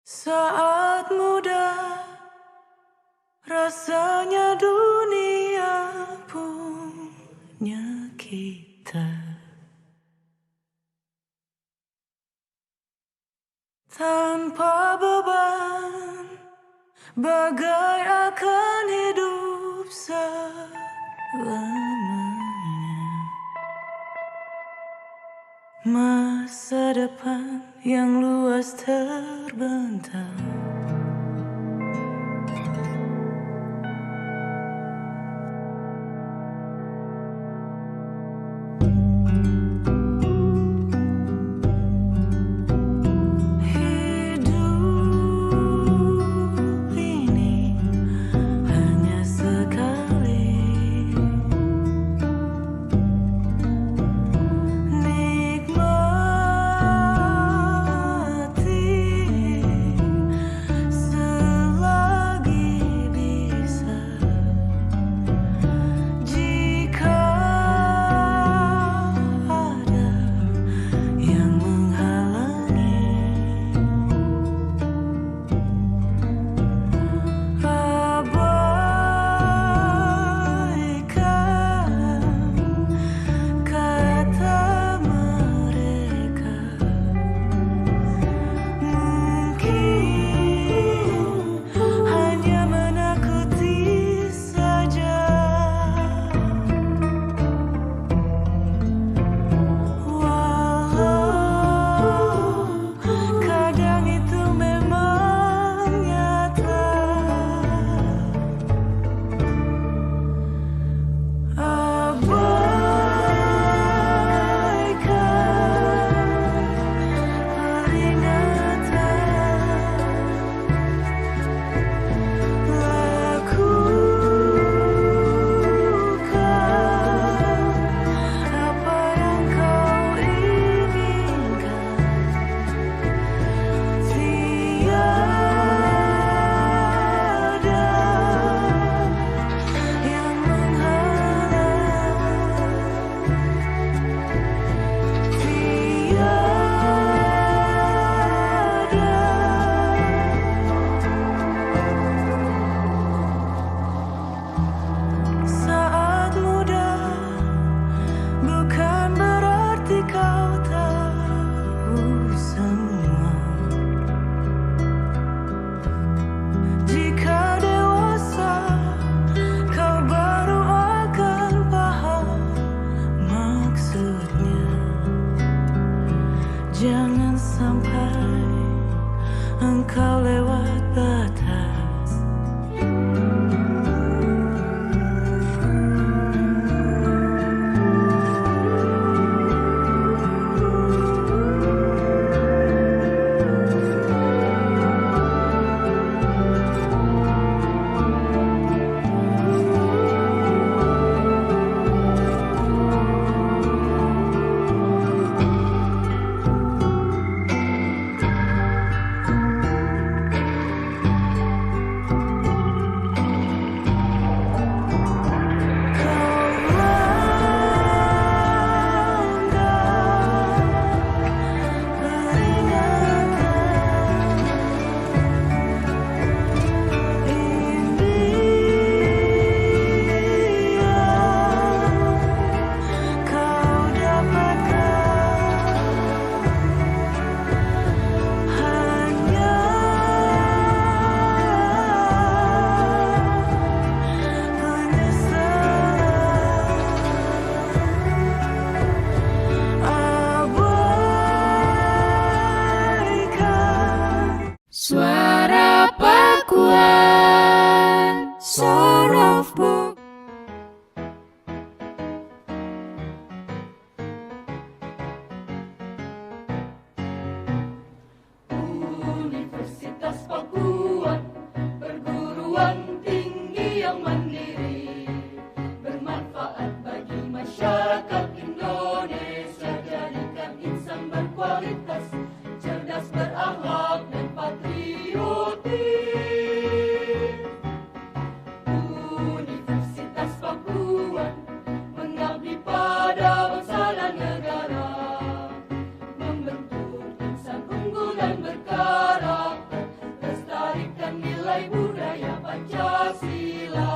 Saat muda, rasanya dunia punya kita. Tanpa beban, bagai akan hidup selamanya. Masa depan yang luas terbentang. Hidup ini hanya sekali. Nikmati selagi bisa. Jika ada yang menghalangi, abaikan kata mereka. Mungkin hanya menakuti saja. Walau kadang itu memang nyata. Abaikan peringatan. Lakukan apa yang kau inginkan. Tiada yang menghalang. Saat muda bukan berarti kau tahu semua. Jika dewasa, kau baru akan paham maksudnya. Jangan sampai engkau lewat batas. Suara Pakuan Sorofbook. Universitas Pakuan, perguruan tinggi yang mandiri, bermanfaat bagi masyarakat Indonesia, jadikan insan berkualitas, cerdas berakhlak dan patriotik. nilai budaya Pancasila.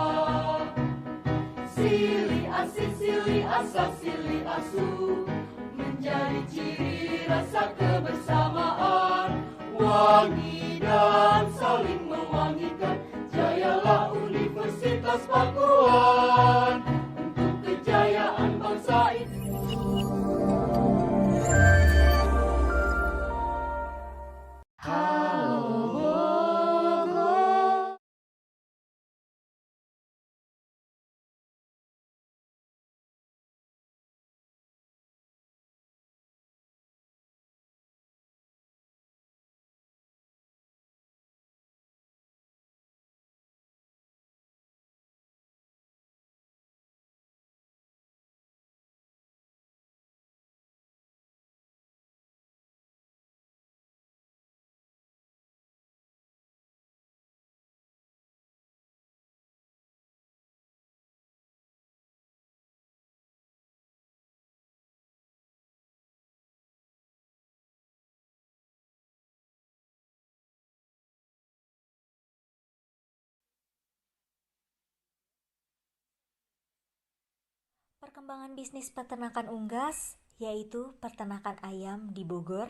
Silih asih, silih asah, silih asuh menjadi ciri rasa kebersamaan, wangi dan saling mewangikan. Jayalah Universitas Pakuan untuk kejayaan bangsa ini. Perkembangan bisnis peternakan unggas, yaitu peternakan ayam di Bogor,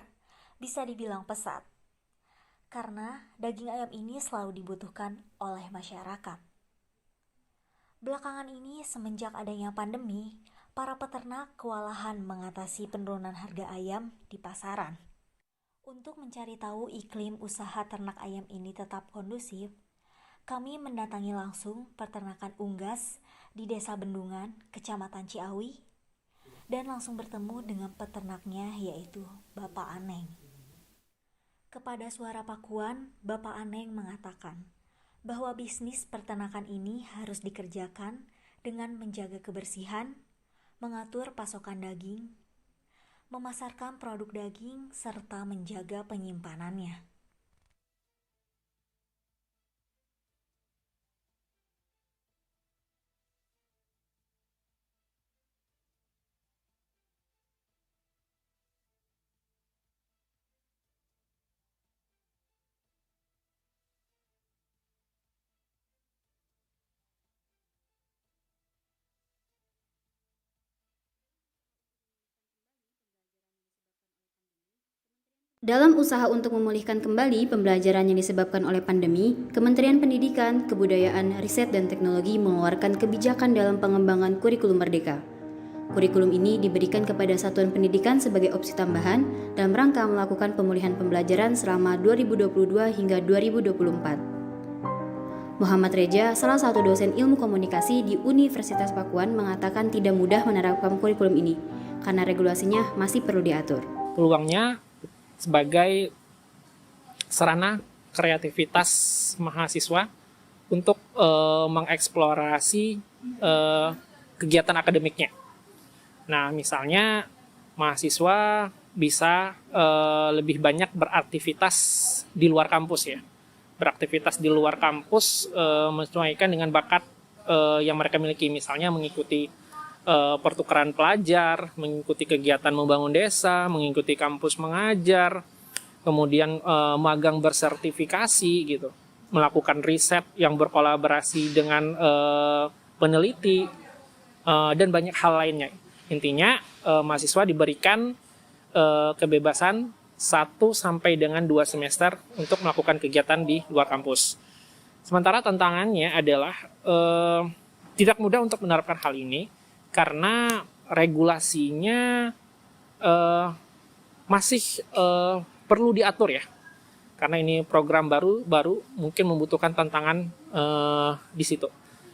bisa dibilang pesat. Karena daging ayam ini selalu dibutuhkan oleh masyarakat. Belakangan ini, semenjak adanya pandemi, para peternak kewalahan mengatasi penurunan harga ayam di pasaran. Untuk mencari tahu iklim usaha ternak ayam ini tetap kondusif, kami mendatangi langsung peternakan unggas di Desa Bendungan, Kecamatan Ciawi, dan langsung bertemu dengan peternaknya, yaitu Bapak Aneng. Kepada Suara Pakuan, Bapak Aneng mengatakan bahwa bisnis peternakan ini harus dikerjakan dengan menjaga kebersihan, mengatur pasokan daging, memasarkan produk daging, serta menjaga penyimpanannya. Dalam usaha untuk memulihkan kembali pembelajaran yang disebabkan oleh pandemi, Kementerian Pendidikan, Kebudayaan, Riset, dan Teknologi mengeluarkan kebijakan dalam pengembangan kurikulum merdeka. Kurikulum ini diberikan kepada satuan pendidikan sebagai opsi tambahan dalam rangka melakukan pemulihan pembelajaran selama 2022 hingga 2024. Muhammad Reja, salah satu dosen ilmu komunikasi di Universitas Pakuan, mengatakan tidak mudah menerapkan kurikulum ini karena regulasinya masih perlu diatur. Peluangnya sebagai sarana kreativitas mahasiswa untuk mengeksplorasi kegiatan akademiknya. Nah, misalnya mahasiswa bisa lebih banyak beraktivitas di luar kampus ya. Beraktivitas di luar kampus menyesuaikan dengan bakat yang mereka miliki, misalnya mengikuti pertukaran pelajar, mengikuti kegiatan membangun desa, mengikuti kampus mengajar, kemudian magang bersertifikasi gitu, melakukan riset yang berkolaborasi dengan peneliti dan banyak hal lainnya. Intinya mahasiswa diberikan kebebasan 1 sampai dengan 2 semester untuk melakukan kegiatan di luar kampus. Sementara tantangannya adalah tidak mudah untuk menerapkan hal ini karena regulasinya masih perlu diatur ya. Karena ini program baru mungkin membutuhkan tantangan di situ.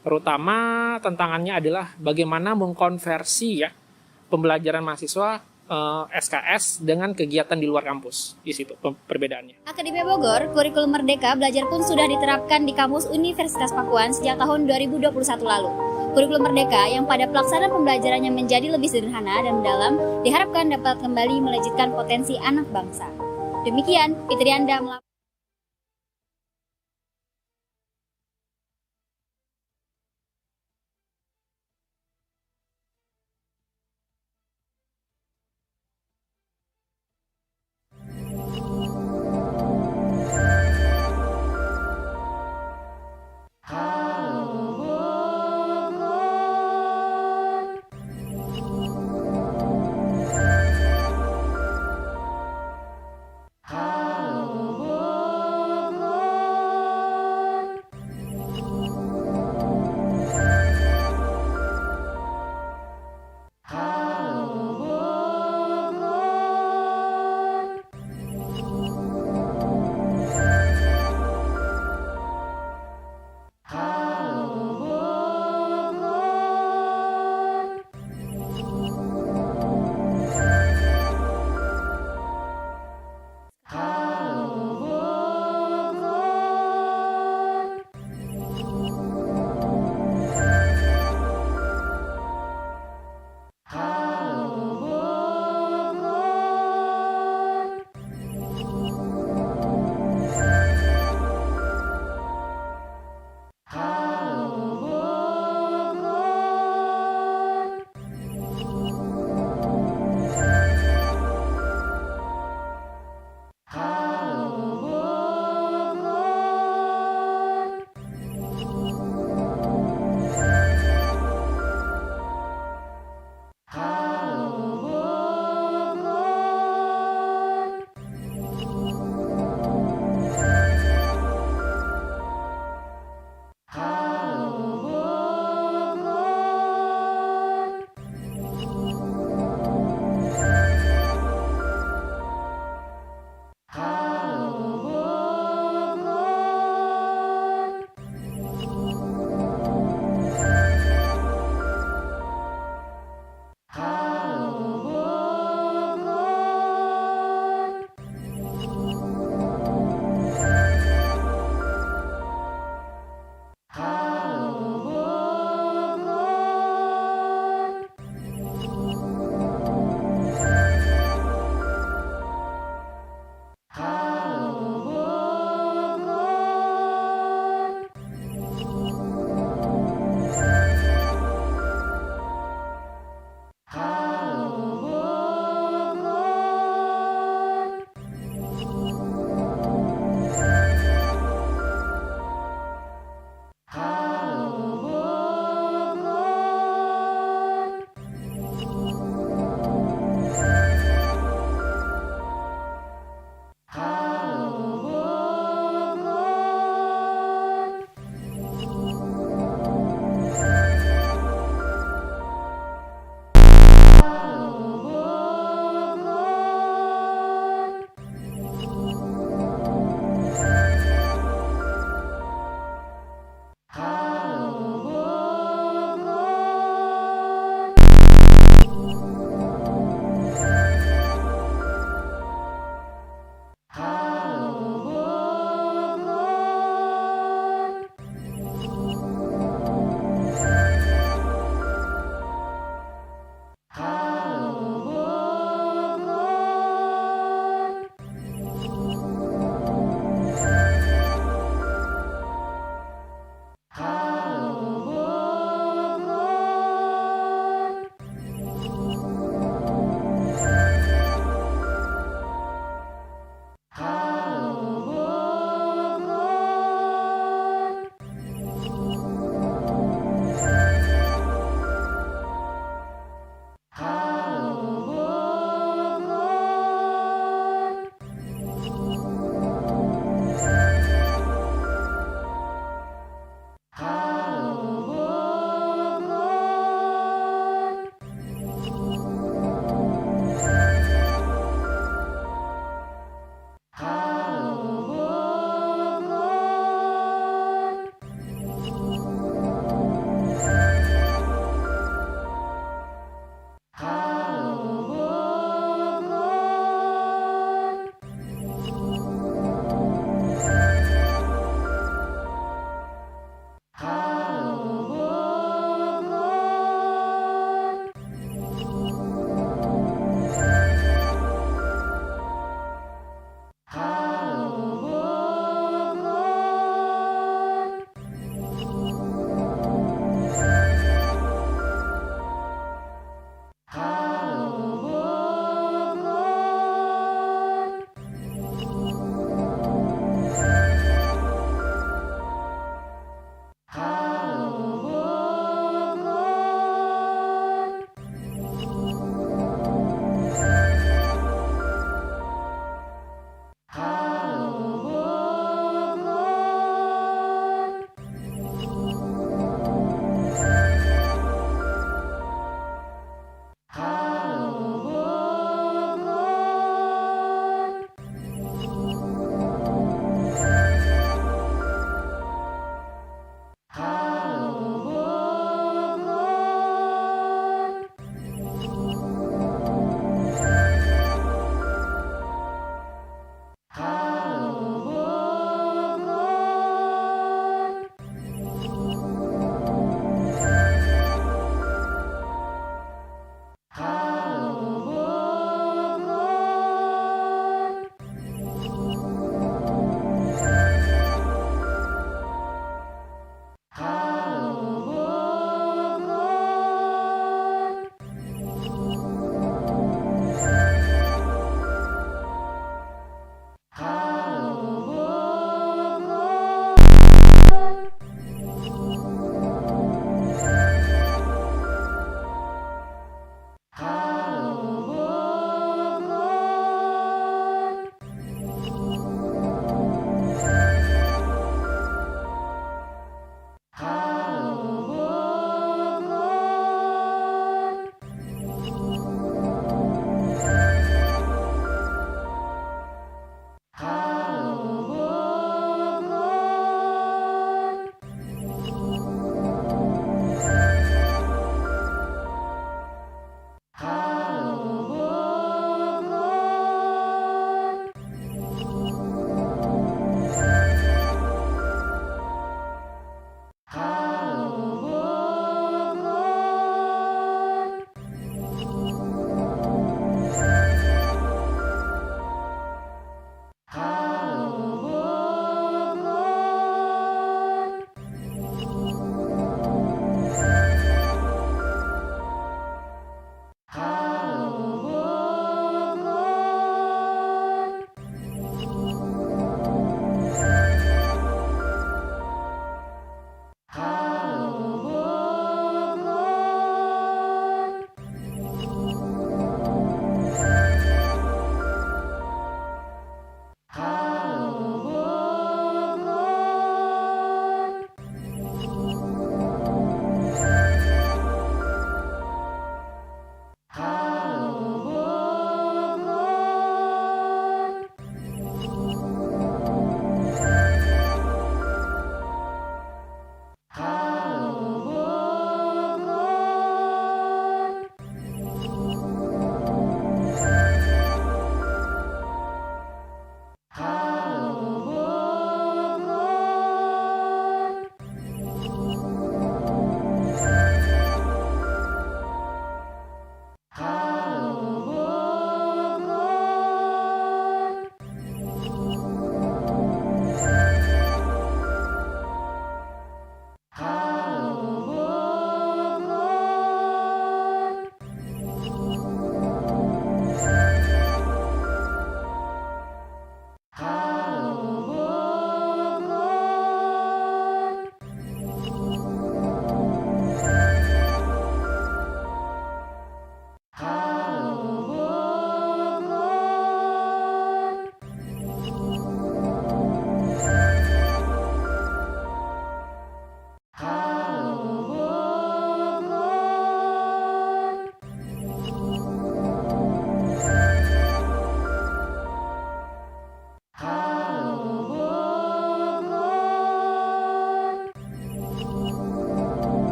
Terutama tantangannya adalah bagaimana mengkonversi ya pembelajaran mahasiswa SKS dengan kegiatan di luar kampus. Di situ perbedaannya. Akademi Bogor, kurikulum Merdeka Belajar pun sudah diterapkan di kampus Universitas Pakuan sejak tahun 2021 lalu. Kurikulum Merdeka yang pada pelaksanaan pembelajarannya menjadi lebih sederhana dan mendalam diharapkan dapat kembali melejitkan potensi anak bangsa. Demikian, Fitrianda melaporkan.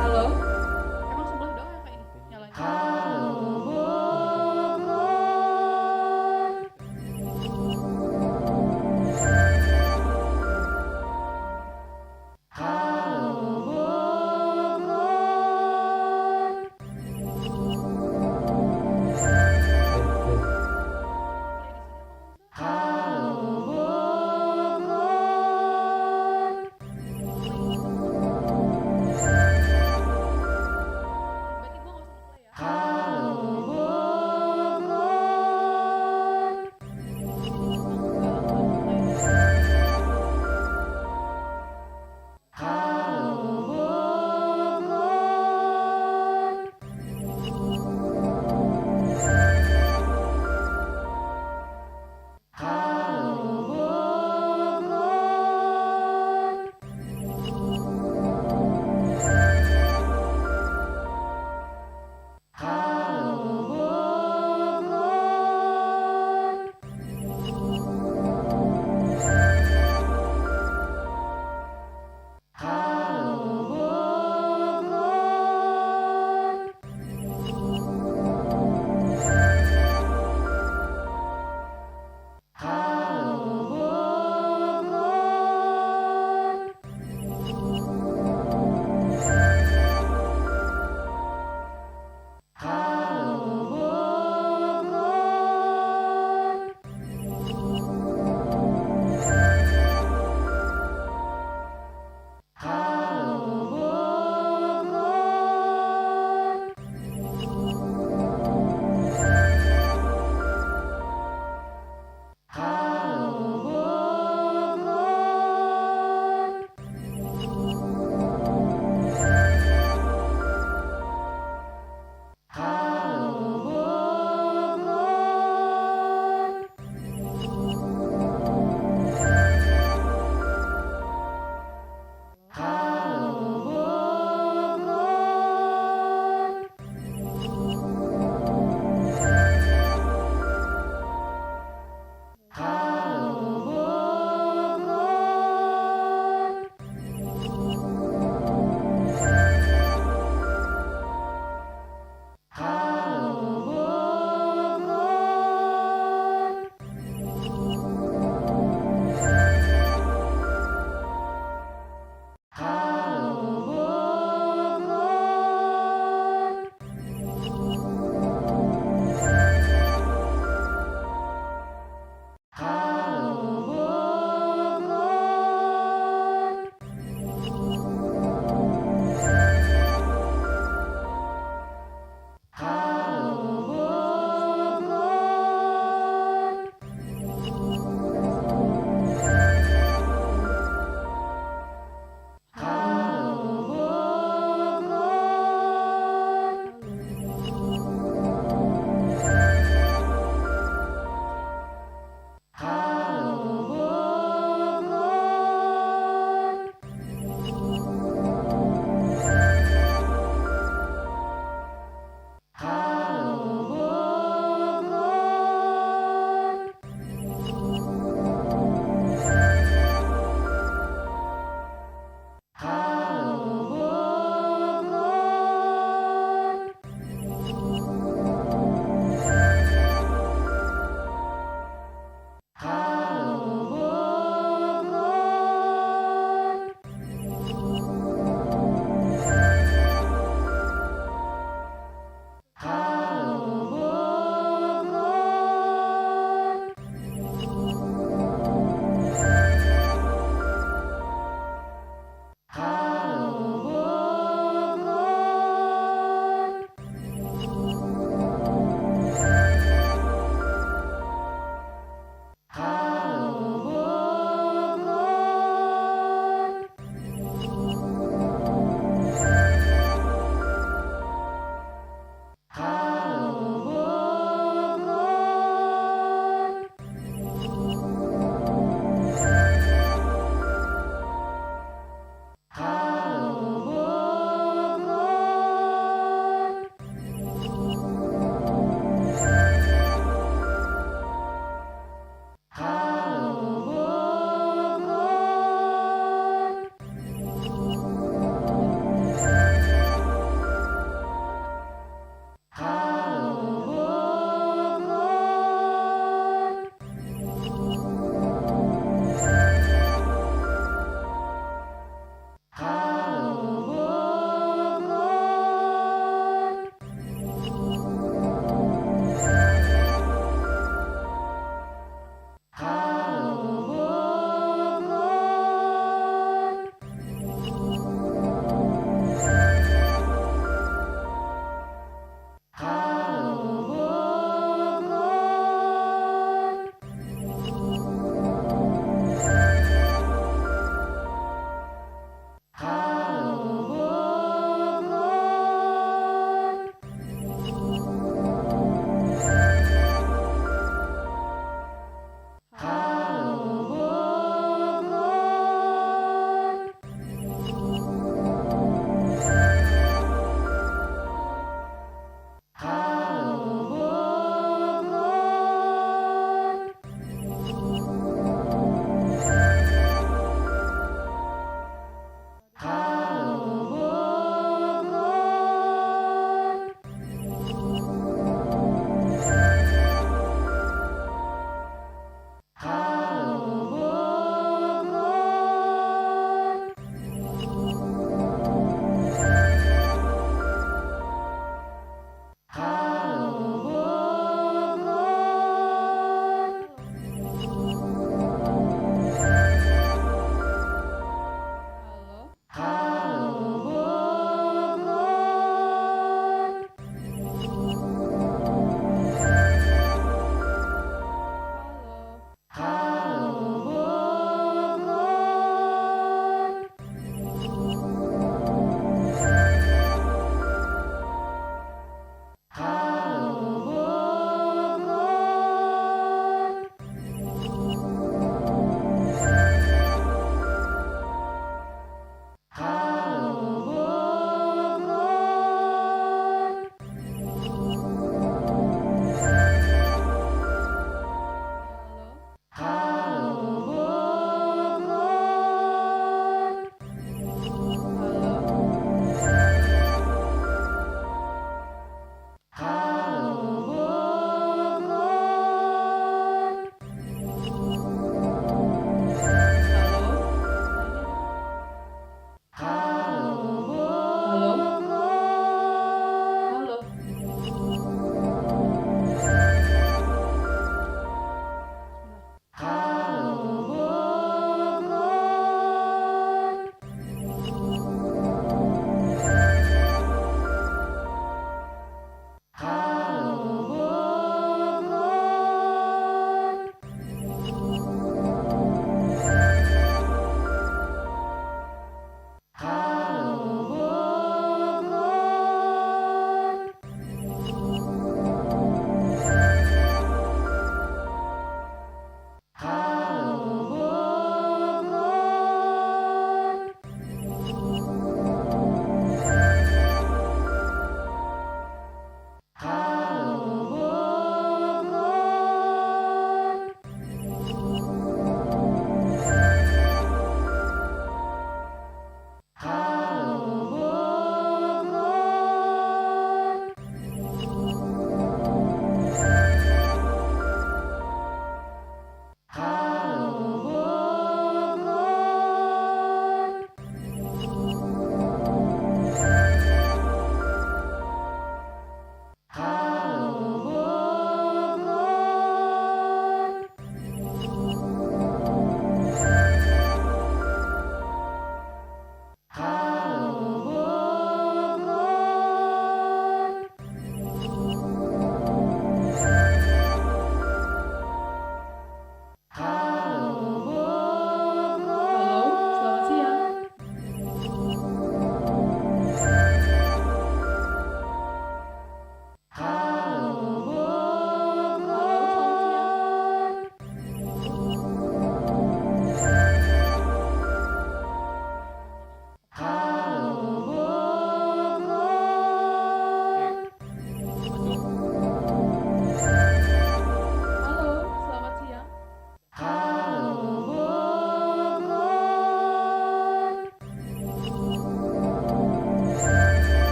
Halo? Emang sebelah doang ya, Kak, ini nyalain?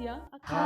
yang akan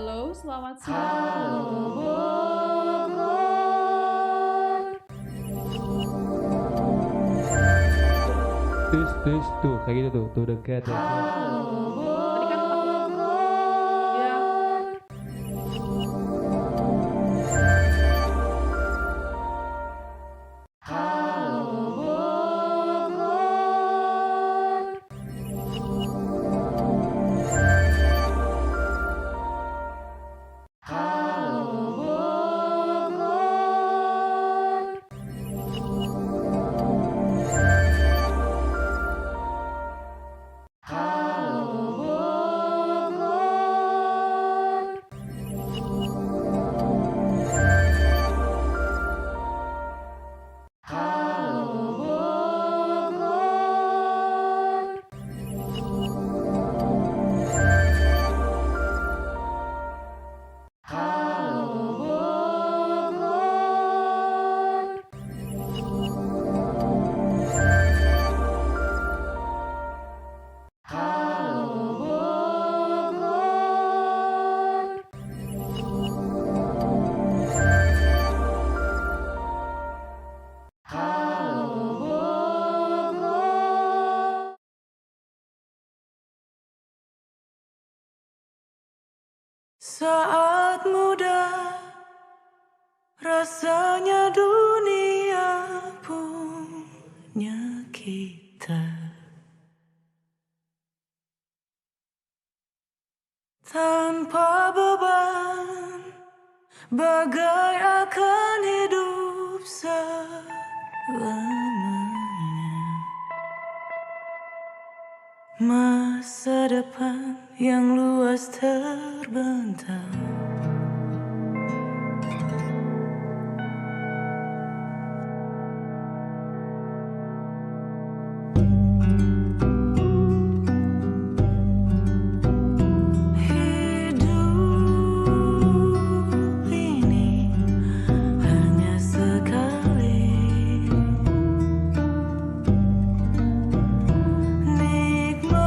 Halo, selamat siang. Tus tuh kayak gitu tuh dekat ya. Tadi kan ya. Saat muda rasanya dunia punya kita, tanpa beban, bagai akan hidup selamanya. Masa depan yang luas terbentang, hidup ini hanya sekali. Nikmati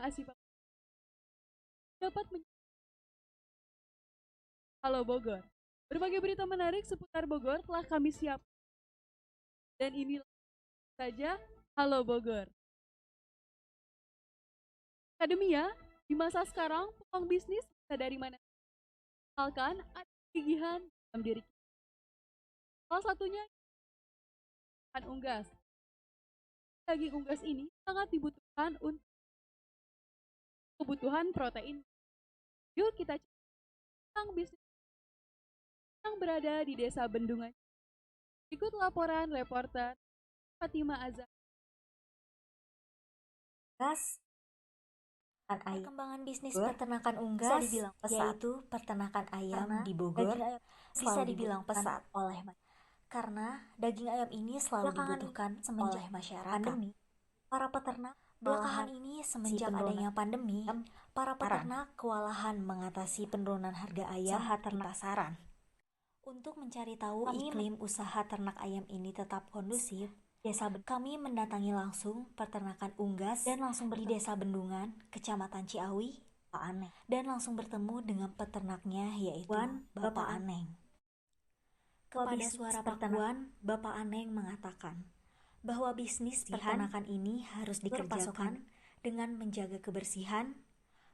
Asipa dapat Halo Bogor. Berbagai berita menarik seputar Bogor telah kami siapkan. Dan inilah saja Halo Bogor. Akademia, di masa sekarang peluang bisnis bisa dari mana? Misalkan ada kegigihan dalam diri kita. Salah satunya unggas. Daging unggas ini sangat dibutuhkan untuk kebutuhan protein. Yuk kita cek tentang bisnis yang berada di Desa Bendungan. Ikut laporan reporter Fatima Azhar. Unggas. Perkembangan bisnis peternakan unggas bisa dibilang pesat, yaitu peternakan ayam di Bogor bisa dibilang pesat karena daging ayam ini selalu dibutuhkan oleh masyarakat. Para peternak belakangan ini semenjak adanya pandemi, para peternak kewalahan mengatasi penurunan harga ayam di pasaran. Untuk mencari tahu iklim usaha ternak ayam ini tetap kondusif, kami mendatangi langsung peternakan unggas di Desa Bendungan, Kecamatan Ciawi, dan langsung bertemu dengan peternaknya yaitu Bapak Aneng. Kepada Suara Pakuan, Bapak Aneng mengatakan bahwa bisnis peternakan ini harus dikerjakan dengan menjaga kebersihan,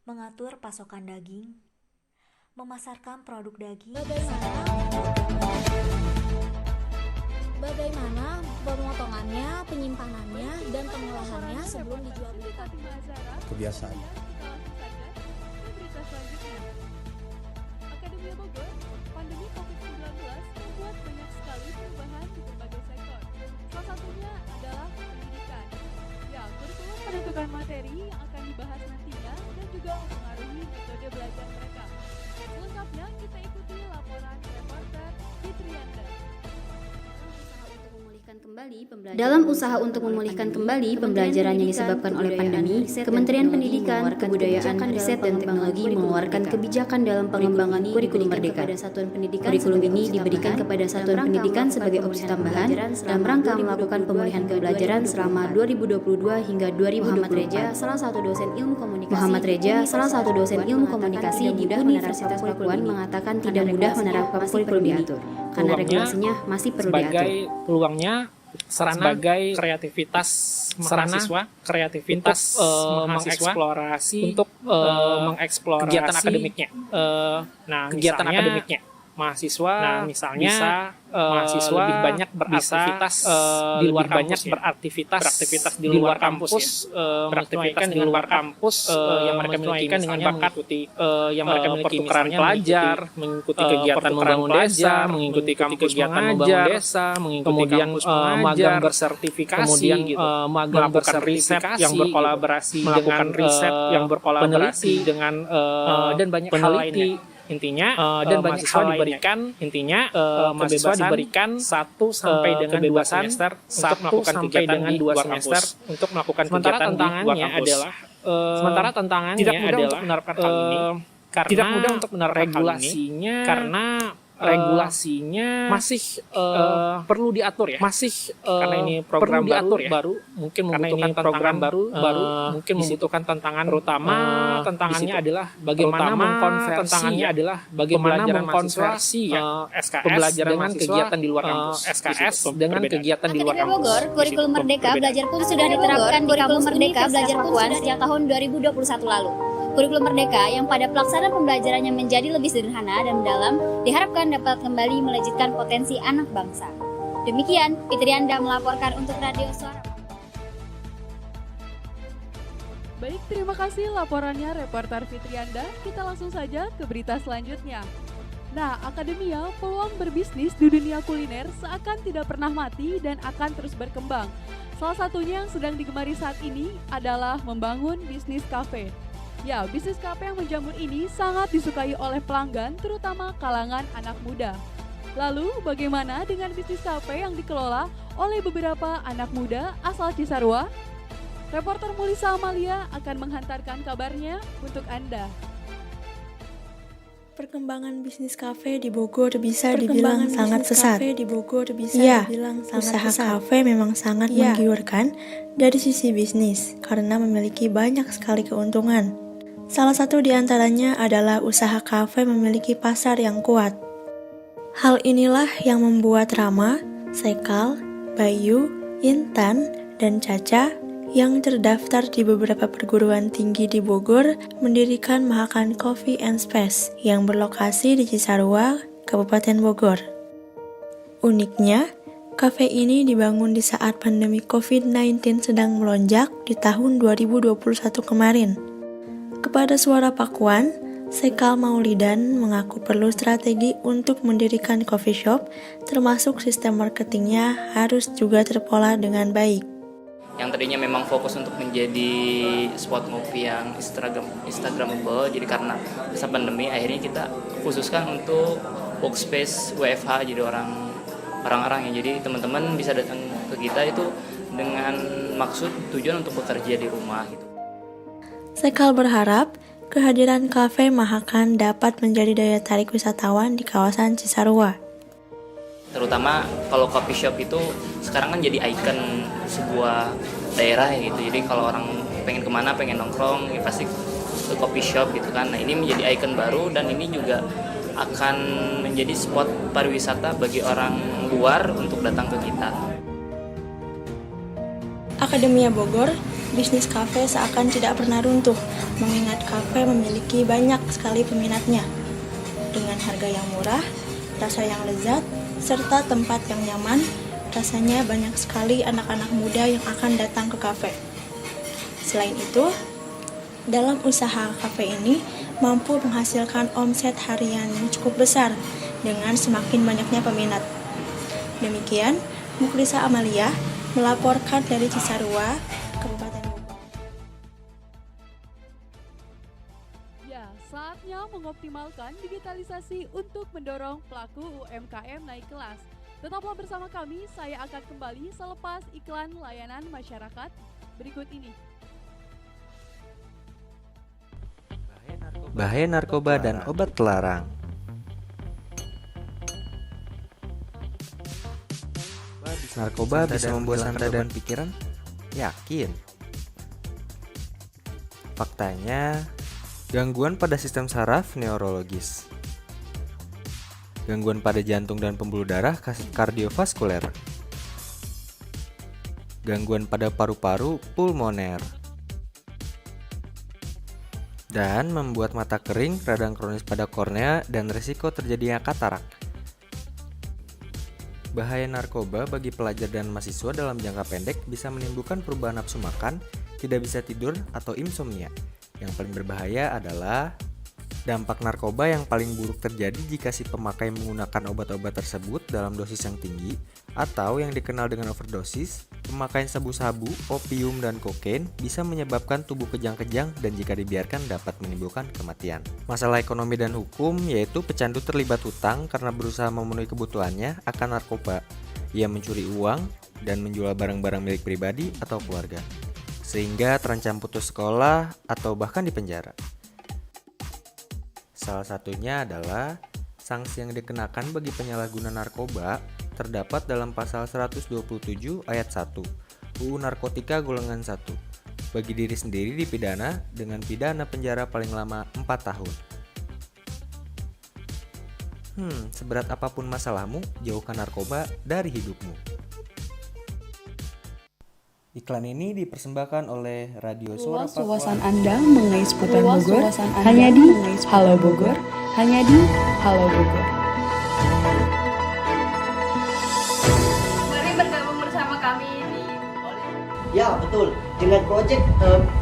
mengatur pasokan daging, memasarkan produk daging, bagaimana pemotongannya, penyimpanannya, dan pengolahannya sebelum dijual belikan. Kebiasaan. Berita selanjutnya. Akademia Bogor, pandemi COVID-19 membuat banyak sekali perubahan di berbagai sektor. Salah satunya adalah pendidikan. Ya, kurikulum menentukan materi yang akan dibahas nantinya dan juga mempengaruhi metode belajar mereka. Selengkapnya kita ikuti laporan reporter Fitrianda. Dalam usaha untuk memulihkan kembali pembelajaran yang disebabkan oleh pandemi, Kementerian Pendidikan, Kebudayaan, Riset dan Teknologi mengeluarkan kebijakan dalam pengembangan kurikulum Merdeka. Kurikulum ini diberikan kepada satuan pendidikan sebagai opsi tambahan dalam rangka melakukan pemulihan pembelajaran selama 2022 hingga 2024. Muhammad Reja, salah satu dosen ilmu komunikasi di Universitas Pakuan, mengatakan tidak mudah menerapkan kurikulum ini karena regulasinya masih perlu diatur. Peluangnya sebagai kreativitas mahasiswa, mengeksplorasi untuk mengeksplorasi kegiatan akademiknya. Kegiatan akademiknya mahasiswa, misalnya mahasiswa lebih banyak beraktivitas di luar kampus, beraktivitas di luar kampus, beraktivitas di luar kampus yang mereka miliki dengan bakat yang mereka miliki, pertukaran pelajar, mengikuti kegiatan membangun desa, mengikuti kegiatan membangun desa, kemudian magang bersertifikasi, kemudian melakukan riset yang berkolaborasi dengan peneliti dengan dan banyak hal lainnya. Intinya dan mahasiswa diberikan mahasiswa diberikan 1 sampai dengan 2 semester untuk melakukan kegiatan di luar kampus. Untuk melakukan kegiatan di luar kampus. Sementara tantangannya adalah untuk menerapkan hal ini tidak mudah untuk menerapkan regulasinya karena regulasinya masih perlu diatur ya. Karena ini program baru mungkin membutuhkan program baru mungkin membutuhkan tantangan, terutama tantangannya adalah bagaimana mengkonversi SKS dengan kegiatan di luar kampus. SKS dengan kegiatan di luar kampus. Bogor, kurikulum Merdeka Belajar pun sudah diterapkan di Kampus Merdeka Belajar Pakuan sejak tahun 2021 lalu. Kurikulum Merdeka yang pada pelaksanaan pembelajarannya menjadi lebih sederhana dan mendalam diharapkan dapat kembali melejitkan potensi anak bangsa. Demikian, Fitrianda melaporkan untuk Radio Suara. Baik, terima kasih laporannya reporter Fitrianda. Kita langsung saja ke berita selanjutnya. Nah, Akademia, peluang berbisnis di dunia kuliner seakan tidak pernah mati dan akan terus berkembang. Salah satunya yang sedang digemari saat ini adalah membangun bisnis kafe. Ya, bisnis kafe yang menjamur ini sangat disukai oleh pelanggan, terutama kalangan anak muda. Lalu, bagaimana dengan bisnis kafe yang dikelola oleh beberapa anak muda asal Cisarua? Reporter Mulisa Amalia akan menghantarkan kabarnya untuk Anda. Perkembangan bisnis kafe di Bogor bisa dibilang sangat pesat. Ya, usaha kafe memang sangat menggiurkan dari sisi bisnis karena memiliki banyak sekali keuntungan. Salah satu di antaranya adalah usaha kafe memiliki pasar yang kuat. Hal inilah yang membuat Rama, Sekal, Bayu, Intan, dan Caca yang terdaftar di beberapa perguruan tinggi di Bogor mendirikan Mahakan Coffee and Space yang berlokasi di Cisarua, Kabupaten Bogor. Uniknya, kafe ini dibangun di saat pandemi COVID-19 sedang melonjak di tahun 2021 kemarin. Kepada Suara Pakuan, Sekal Maulidan mengaku perlu strategi untuk mendirikan coffee shop, termasuk sistem marketingnya harus juga terpola dengan baik. Yang tadinya memang fokus untuk menjadi spot ngopi yang Instagramable, jadi karena masa pandemi akhirnya kita khususkan untuk workspace WFH, jadi orang-orang yang jadi teman-teman bisa datang ke kita itu dengan maksud tujuan untuk bekerja di rumah gitu. Sekal berharap kehadiran kafe Mahakan dapat menjadi daya tarik wisatawan di kawasan Cisarua. Terutama kalau coffee shop itu sekarang kan jadi ikon sebuah daerah ya gitu. Jadi kalau orang pengen kemana, pengen nongkrong, ya pasti ke coffee shop gitu kan. Nah ini menjadi ikon baru dan ini juga akan menjadi spot pariwisata bagi orang luar untuk datang ke kita. Akademia Bogor, bisnis kafe seakan tidak pernah runtuh, mengingat kafe memiliki banyak sekali peminatnya. Dengan harga yang murah, rasa yang lezat, serta tempat yang nyaman, rasanya banyak sekali anak-anak muda yang akan datang ke kafe. Selain itu, dalam usaha kafe ini mampu menghasilkan omset harian yang cukup besar dengan semakin banyaknya peminat. Demikian, Mukhlisa Amalia melaporkan dari Cisarua, Kabupaten Bogor. Ya, saatnya mengoptimalkan digitalisasi untuk mendorong pelaku UMKM naik kelas. Tetaplah bersama kami, saya akan kembali selepas iklan layanan masyarakat berikut ini. Bahaya narkoba dan obat terlarang. Narkoba bisa membuat Anda dan pikiran? Yakin? Faktanya, gangguan pada sistem saraf neurologis, gangguan pada jantung dan pembuluh darah kardiovaskuler, gangguan pada paru-paru pulmoner, dan membuat mata kering, radang kronis pada kornea, dan risiko terjadinya katarak. Bahaya narkoba bagi pelajar dan mahasiswa dalam jangka pendek bisa menimbulkan perubahan nafsu makan, tidak bisa tidur, atau insomnia. Yang paling berbahaya adalah dampak narkoba yang paling buruk terjadi jika si pemakai menggunakan obat-obat tersebut dalam dosis yang tinggi, atau yang dikenal dengan overdosis. Pemakaian sabu-sabu, opium, dan kokain bisa menyebabkan tubuh kejang-kejang dan jika dibiarkan dapat menimbulkan kematian. Masalah ekonomi dan hukum yaitu pecandu terlibat hutang karena berusaha memenuhi kebutuhannya akan narkoba. Ia mencuri uang dan menjual barang-barang milik pribadi atau keluarga, sehingga terancam putus sekolah atau bahkan dipenjara. Salah satunya adalah sanksi yang dikenakan bagi penyalahguna narkoba terdapat dalam pasal 127 ayat 1 UU Narkotika golongan 1. Bagi diri sendiri dipidana dengan pidana penjara paling lama 4 tahun. Seberat apapun masalahmu, jauhkan narkoba dari hidupmu. Iklan ini dipersembahkan oleh Radio Suara Luas wawasan Anda mengenai seputar Bogor hanya di Halo Bogor, hanya di Halo Bogor. Mari bergabung bersama kami di Ya, betul. Dengan proyek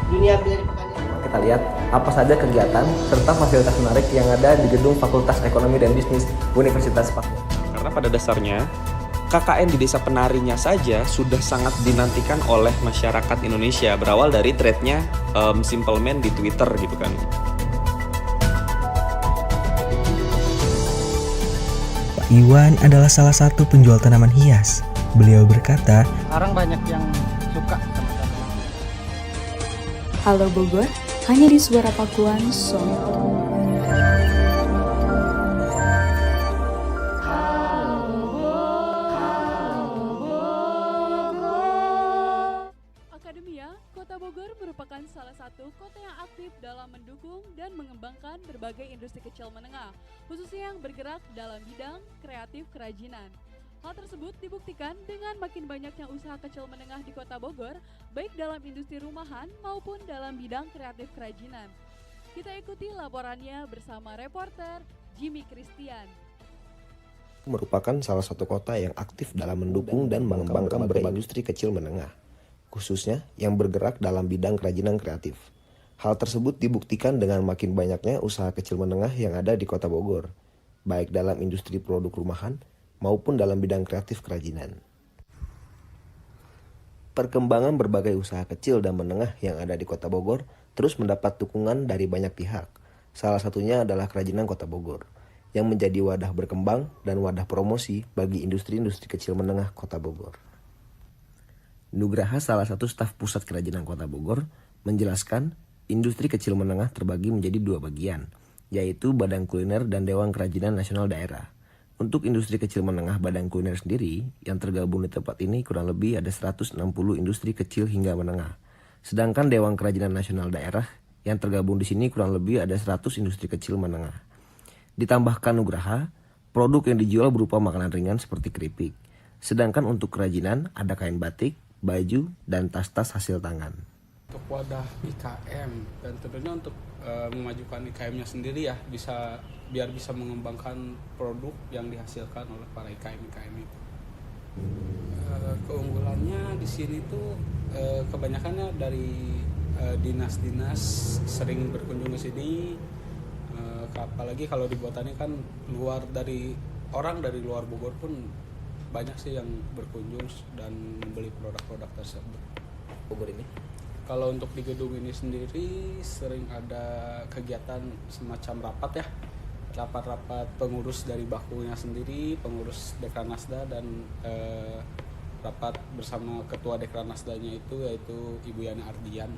Dunia Menjadi Petani. Kita lihat apa saja kegiatan serta fasilitas menarik yang ada di gedung Fakultas Ekonomi dan Bisnis Universitas Papua. Karena pada dasarnya KKN di Desa Penarinya saja sudah sangat dinantikan oleh masyarakat Indonesia, berawal dari thread-nya Simple Man di Twitter gitu kan. Pak Iwan adalah salah satu penjual tanaman hias. Beliau berkata, sekarang banyak yang suka sama tanaman. Halo Bogor, hanya di Suara Pakuan Solo. khususnya yang bergerak dalam bidang kreatif kerajinan. Hal tersebut dibuktikan dengan makin banyaknya usaha kecil menengah di Kota Bogor, baik dalam industri rumahan maupun dalam bidang kreatif kerajinan. Kita ikuti laporannya bersama reporter Jimmy Christian. Merupakan salah satu kota yang aktif dalam mendukung dan mengembangkan berindustri kecil menengah, khususnya yang bergerak dalam bidang kerajinan kreatif. Hal tersebut dibuktikan dengan makin banyaknya usaha kecil menengah yang ada di Kota Bogor, baik dalam industri produk rumahan maupun dalam bidang kreatif kerajinan. Perkembangan berbagai usaha kecil dan menengah yang ada di Kota Bogor terus mendapat dukungan dari banyak pihak. Salah satunya adalah Kerajinan Kota Bogor, yang menjadi wadah berkembang dan wadah promosi bagi industri-industri kecil menengah Kota Bogor. Nugraha, salah satu staf pusat Kerajinan Kota Bogor, menjelaskan industri kecil menengah terbagi menjadi dua bagian, yaitu Badan Kuliner dan Dewan Kerajinan Nasional Daerah. Untuk industri kecil menengah Badan Kuliner sendiri, yang tergabung di tempat ini kurang lebih ada 160 industri kecil hingga menengah. Sedangkan Dewan Kerajinan Nasional Daerah, yang tergabung di sini kurang lebih ada 100 industri kecil menengah. Ditambahkan Nugraha, produk yang dijual berupa makanan ringan seperti keripik. Sedangkan untuk kerajinan ada kain batik, baju, dan tas-tas hasil tangan. Untuk wadah IKM dan tentunya untuk memajukan IKM-nya sendiri ya, biar bisa mengembangkan produk yang dihasilkan oleh para IKM itu. Keunggulannya di sini tuh kebanyakannya dari dinas-dinas sering berkunjung ke sini, apalagi kalau di Botani kan dari luar Bogor pun banyak sih yang berkunjung dan membeli produk-produk tersebut. Bogor ini? Kalau untuk di gedung ini sendiri sering ada kegiatan semacam rapat ya, rapat-rapat pengurus dari Bakunya sendiri, pengurus Dekranasda dan rapat bersama ketua Dekranasdanya itu yaitu Ibu Yana Ardian.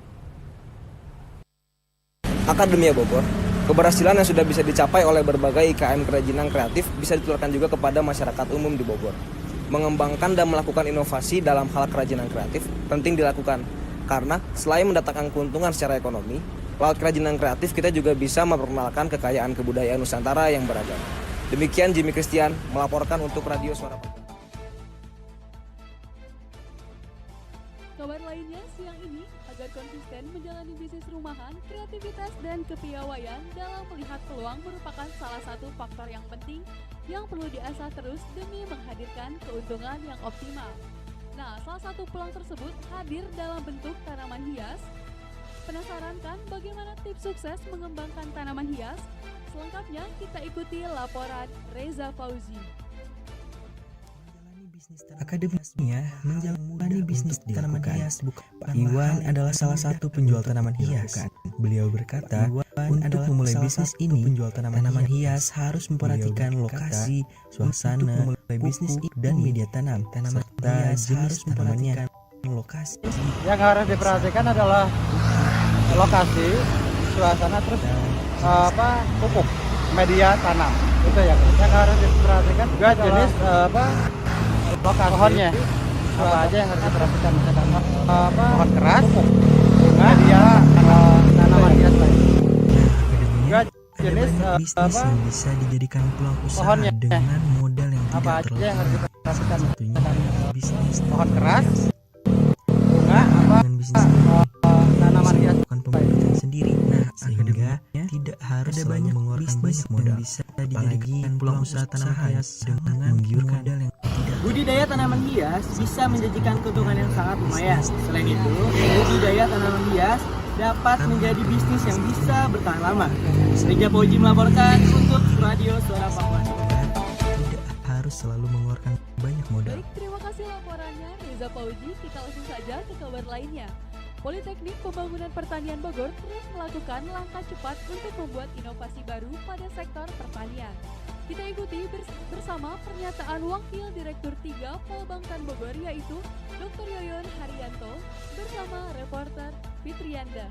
Akademia Bogor, keberhasilan yang sudah bisa dicapai oleh berbagai IKM kerajinan kreatif bisa ditularkan juga kepada masyarakat umum di Bogor. Mengembangkan dan melakukan inovasi dalam hal kerajinan kreatif penting dilakukan, karena selain mendatangkan keuntungan secara ekonomi, lewat kerajinan kreatif kita juga bisa memperkenalkan kekayaan kebudayaan Nusantara yang beragam. Demikian Jimmy Christian melaporkan untuk Radio Suara Bogor. Kabar lainnya siang ini, agar konsisten menjalani bisnis rumahan, kreativitas dan kepiawaian dalam melihat peluang merupakan salah satu faktor yang penting yang perlu diasah terus demi menghadirkan keuntungan yang optimal. Nah, salah satu peluang tersebut hadir dalam bentuk tanaman hias. Penasaran kan bagaimana tips sukses mengembangkan tanaman hias? Selengkapnya kita ikuti laporan Reza Fauzi. Akademinya menjalani bisnis tanaman hias. Pak Iwan adalah salah satu penjual tanaman hias. Beliau berkata, untuk memulai bisnis ini, penjual tanaman hias harus memperhatikan lokasi, suasana, bisnis dan media tanam, serta jenis tanamannya. Lokasi yang harus diperhatikan adalah lokasi, suasana, terus pupuk, media tanam. Itu yang harus diperhatikan. Juga jenis lokasi, pohonnya apa aja yang harus diperhatikan, misalkan pohon keras, media tanaman hias lain. Juga jenis bisnis yang bisa dijadikan peluang usaha pohonnya dengan modal yang apa tidak aja terlalu yang harus diperhatikan, bisnis pohon keras, bunga, dengan bisnis tanaman hias pembuatan sendiri. Nah, sehingga tidak harus banyak mengeluarkan banyak modal, bisa dijadikan peluang usaha tanaman hias dengan menggiurkan modal yang tidak. Budidaya tanaman hias bisa menjanjikan keuntungan yang sangat lumayan. Selain itu, budidaya tanaman hias dapat menjadi bisnis yang bisa bertahan lama. Reza Fauzi melaporkan untuk Radio Suara Papua. Tidak harus selalu mengeluarkan banyak modal. Baik, terima kasih laporannya Reza Fauzi. Kita langsung saja ke kabar lainnya. Politeknik Pembangunan Pertanian Bogor terus melakukan langkah cepat untuk membuat inovasi baru pada sektor pertanian. Kita ikuti bersama pernyataan Wakil Direktur 3 Polbangtan Bogor yaitu Dr. Yoyon Haryanto bersama reporter Fitrianda.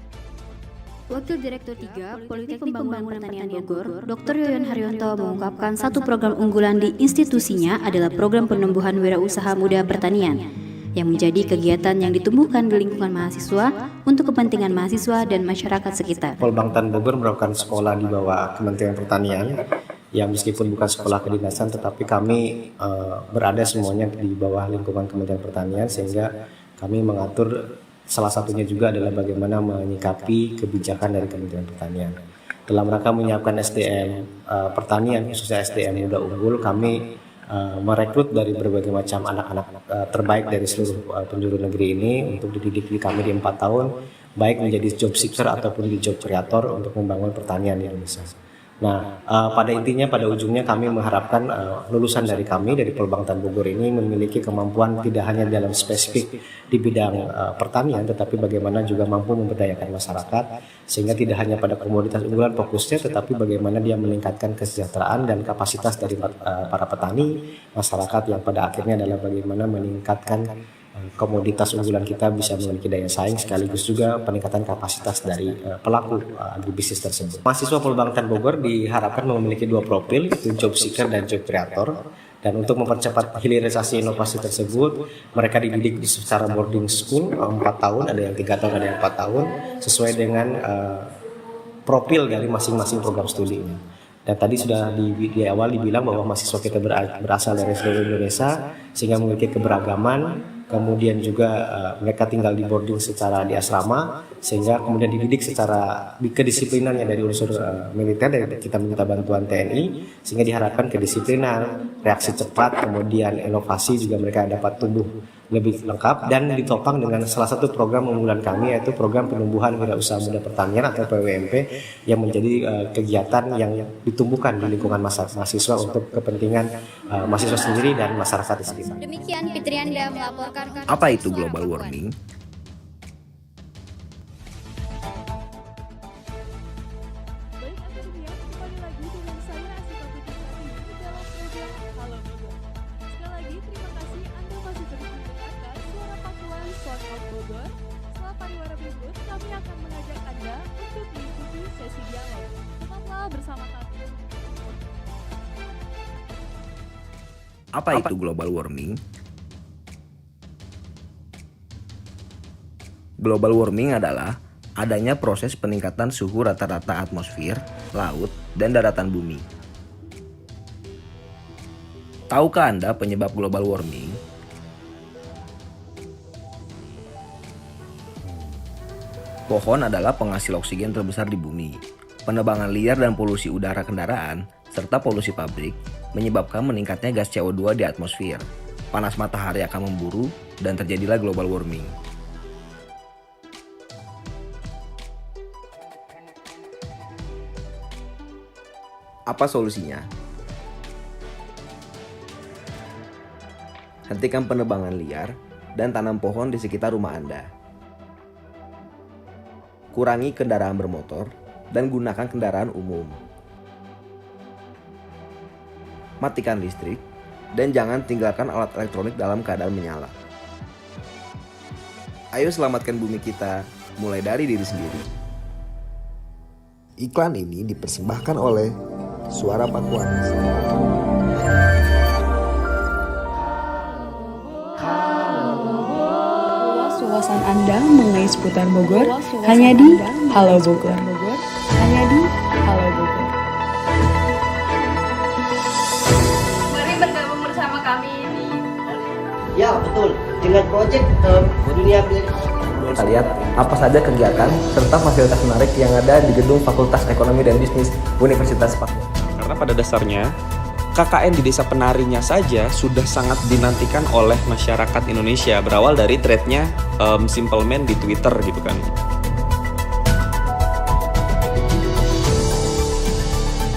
Wakil Direktur 3 Politeknik Pembangunan Pertanian Bogor, Dr. Yoyon Haryanto mengungkapkan satu program unggulan di institusinya adalah program penumbuhan wirausaha muda pertanian, yang menjadi kegiatan yang ditumbuhkan di lingkungan mahasiswa untuk kepentingan mahasiswa dan masyarakat sekitar. Polbangtan Bogor merupakan sekolah di bawah Kementerian Pertanian yang meskipun bukan sekolah kedinasan tetapi kami berada semuanya di bawah lingkungan Kementerian Pertanian, sehingga kami mengatur salah satunya juga adalah bagaimana menyikapi kebijakan dari Kementerian Pertanian. Dalam rangka menyiapkan SDM pertanian, khususnya SDM muda unggul, kami merekrut dari berbagai macam anak-anak terbaik dari seluruh penjuru negeri ini untuk dididik di kami di 4 tahun, baik menjadi job seeker ataupun di job creator untuk membangun pertanian di Indonesia. Nah, pada intinya, pada ujungnya kami mengharapkan lulusan dari kami dari Polbangtan Bogor ini memiliki kemampuan tidak hanya dalam spesifik di bidang pertanian, tetapi bagaimana juga mampu memberdayakan masyarakat, sehingga tidak hanya pada komoditas unggulan fokusnya, tetapi bagaimana dia meningkatkan kesejahteraan dan kapasitas dari para petani, masyarakat, yang pada akhirnya adalah bagaimana meningkatkan komoditas unggulan kita bisa memiliki daya saing, sekaligus juga peningkatan kapasitas dari pelaku agribisnis tersebut. Mahasiswa Polbangtan Bogor diharapkan memiliki 2 profil, yaitu job seeker dan job creator. Dan untuk mempercepat hilirisasi inovasi tersebut, mereka dididik secara boarding school 4 tahun, ada yang 3 tahun, ada yang 4 tahun, sesuai dengan profil dari masing-masing program studinya. Dan tadi sudah di awal dibilang bahwa mahasiswa kita berasal dari seluruh Indonesia, sehingga memiliki keberagaman. Kemudian juga mereka tinggal di boarding secara di asrama, sehingga kemudian dididik secara kedisiplinan yang dari unsur militer, dari kita minta bantuan TNI, sehingga diharapkan kedisiplinan, reaksi cepat, kemudian inovasi juga mereka dapat tumbuh lebih lengkap, dan ditopang dengan salah satu program unggulan kami, yaitu program penumbuhan wirausaha muda pertanian atau PWMP, yang menjadi kegiatan yang ditumbuhkan di lingkungan mahasiswa untuk kepentingan mahasiswa sendiri dan masyarakat di sekitar. Demikian Fitrianda melaporkan. Apa itu global warming? Baik akademia, kembali lagi dengan saya Asyifa Putri di dalam program Halo Bogor. Sekali lagi terima kasih Anda masih terus mendengarkan suara Pakuan Sound of Bogor. Setelah pariwara berikut, kami akan mengajak Anda untuk mengikuti sesi dialog. Tetaplah bersama kami. Apa itu global warming? Global warming adalah adanya proses peningkatan suhu rata-rata atmosfer, laut, dan daratan bumi. Tahukah Anda penyebab global warming? Pohon adalah penghasil oksigen terbesar di bumi. Penebangan liar dan polusi udara kendaraan, serta polusi pabrik, menyebabkan meningkatnya gas CO2 di atmosfer. Panas matahari akan memburu, dan terjadilah global warming. Apa solusinya? Hentikan penebangan liar dan tanam pohon di sekitar rumah Anda. Kurangi kendaraan bermotor dan gunakan kendaraan umum. Matikan listrik dan jangan tinggalkan alat elektronik dalam keadaan menyala. Ayo selamatkan bumi kita, mulai dari diri sendiri. Iklan ini dipersembahkan oleh Suara Pakuan. Wawasan Anda mengenai seputar Bogor hanya di Halo Bogor. Hanya di Halo Bogor. Mari bergabung bersama kami di Ya, betul. Dengan proyek dunia Kita lihat apa saja kegiatan serta fasilitas menarik yang ada di gedung Fakultas Ekonomi dan Bisnis Universitas Papua. Karena pada dasarnya KKN di desa penarinya saja sudah sangat dinantikan oleh masyarakat Indonesia, berawal dari thread-nya Simple Man di Twitter gitu kan.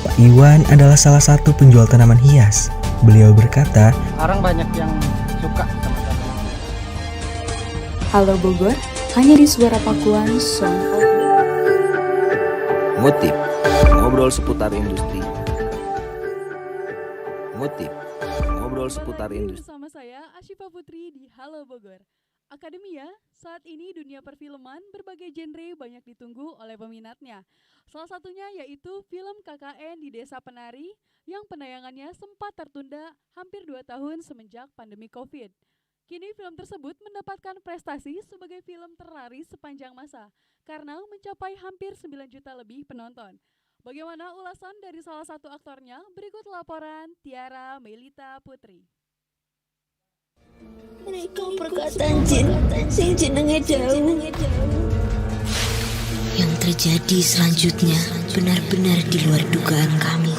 Pak Iwan adalah salah satu penjual tanaman hias. Beliau berkata, Sekarang banyak yang suka sama tanaman. Halo Bogor, hanya di Suara Pakuan Sound of Bogor. Ngutip, ngobrol seputar industri. Ngutip, ngobrol seputar industri. Bersama saya Asyifa Putri di Halo Bogor. Akademia, saat ini dunia perfilman berbagai genre banyak ditunggu oleh peminatnya. Salah satunya yaitu film KKN di Desa Penari yang penayangannya sempat tertunda hampir 2 tahun semenjak pandemi COVID. Kini film tersebut mendapatkan prestasi sebagai film terlaris sepanjang masa karena mencapai hampir 9 juta lebih penonton. Bagaimana ulasan dari salah satu aktornya? Berikut laporan Tiara Melita Putri. Mereka perkataan jin, sing jenenge jauh. Yang terjadi selanjutnya benar-benar di luar dugaan kami.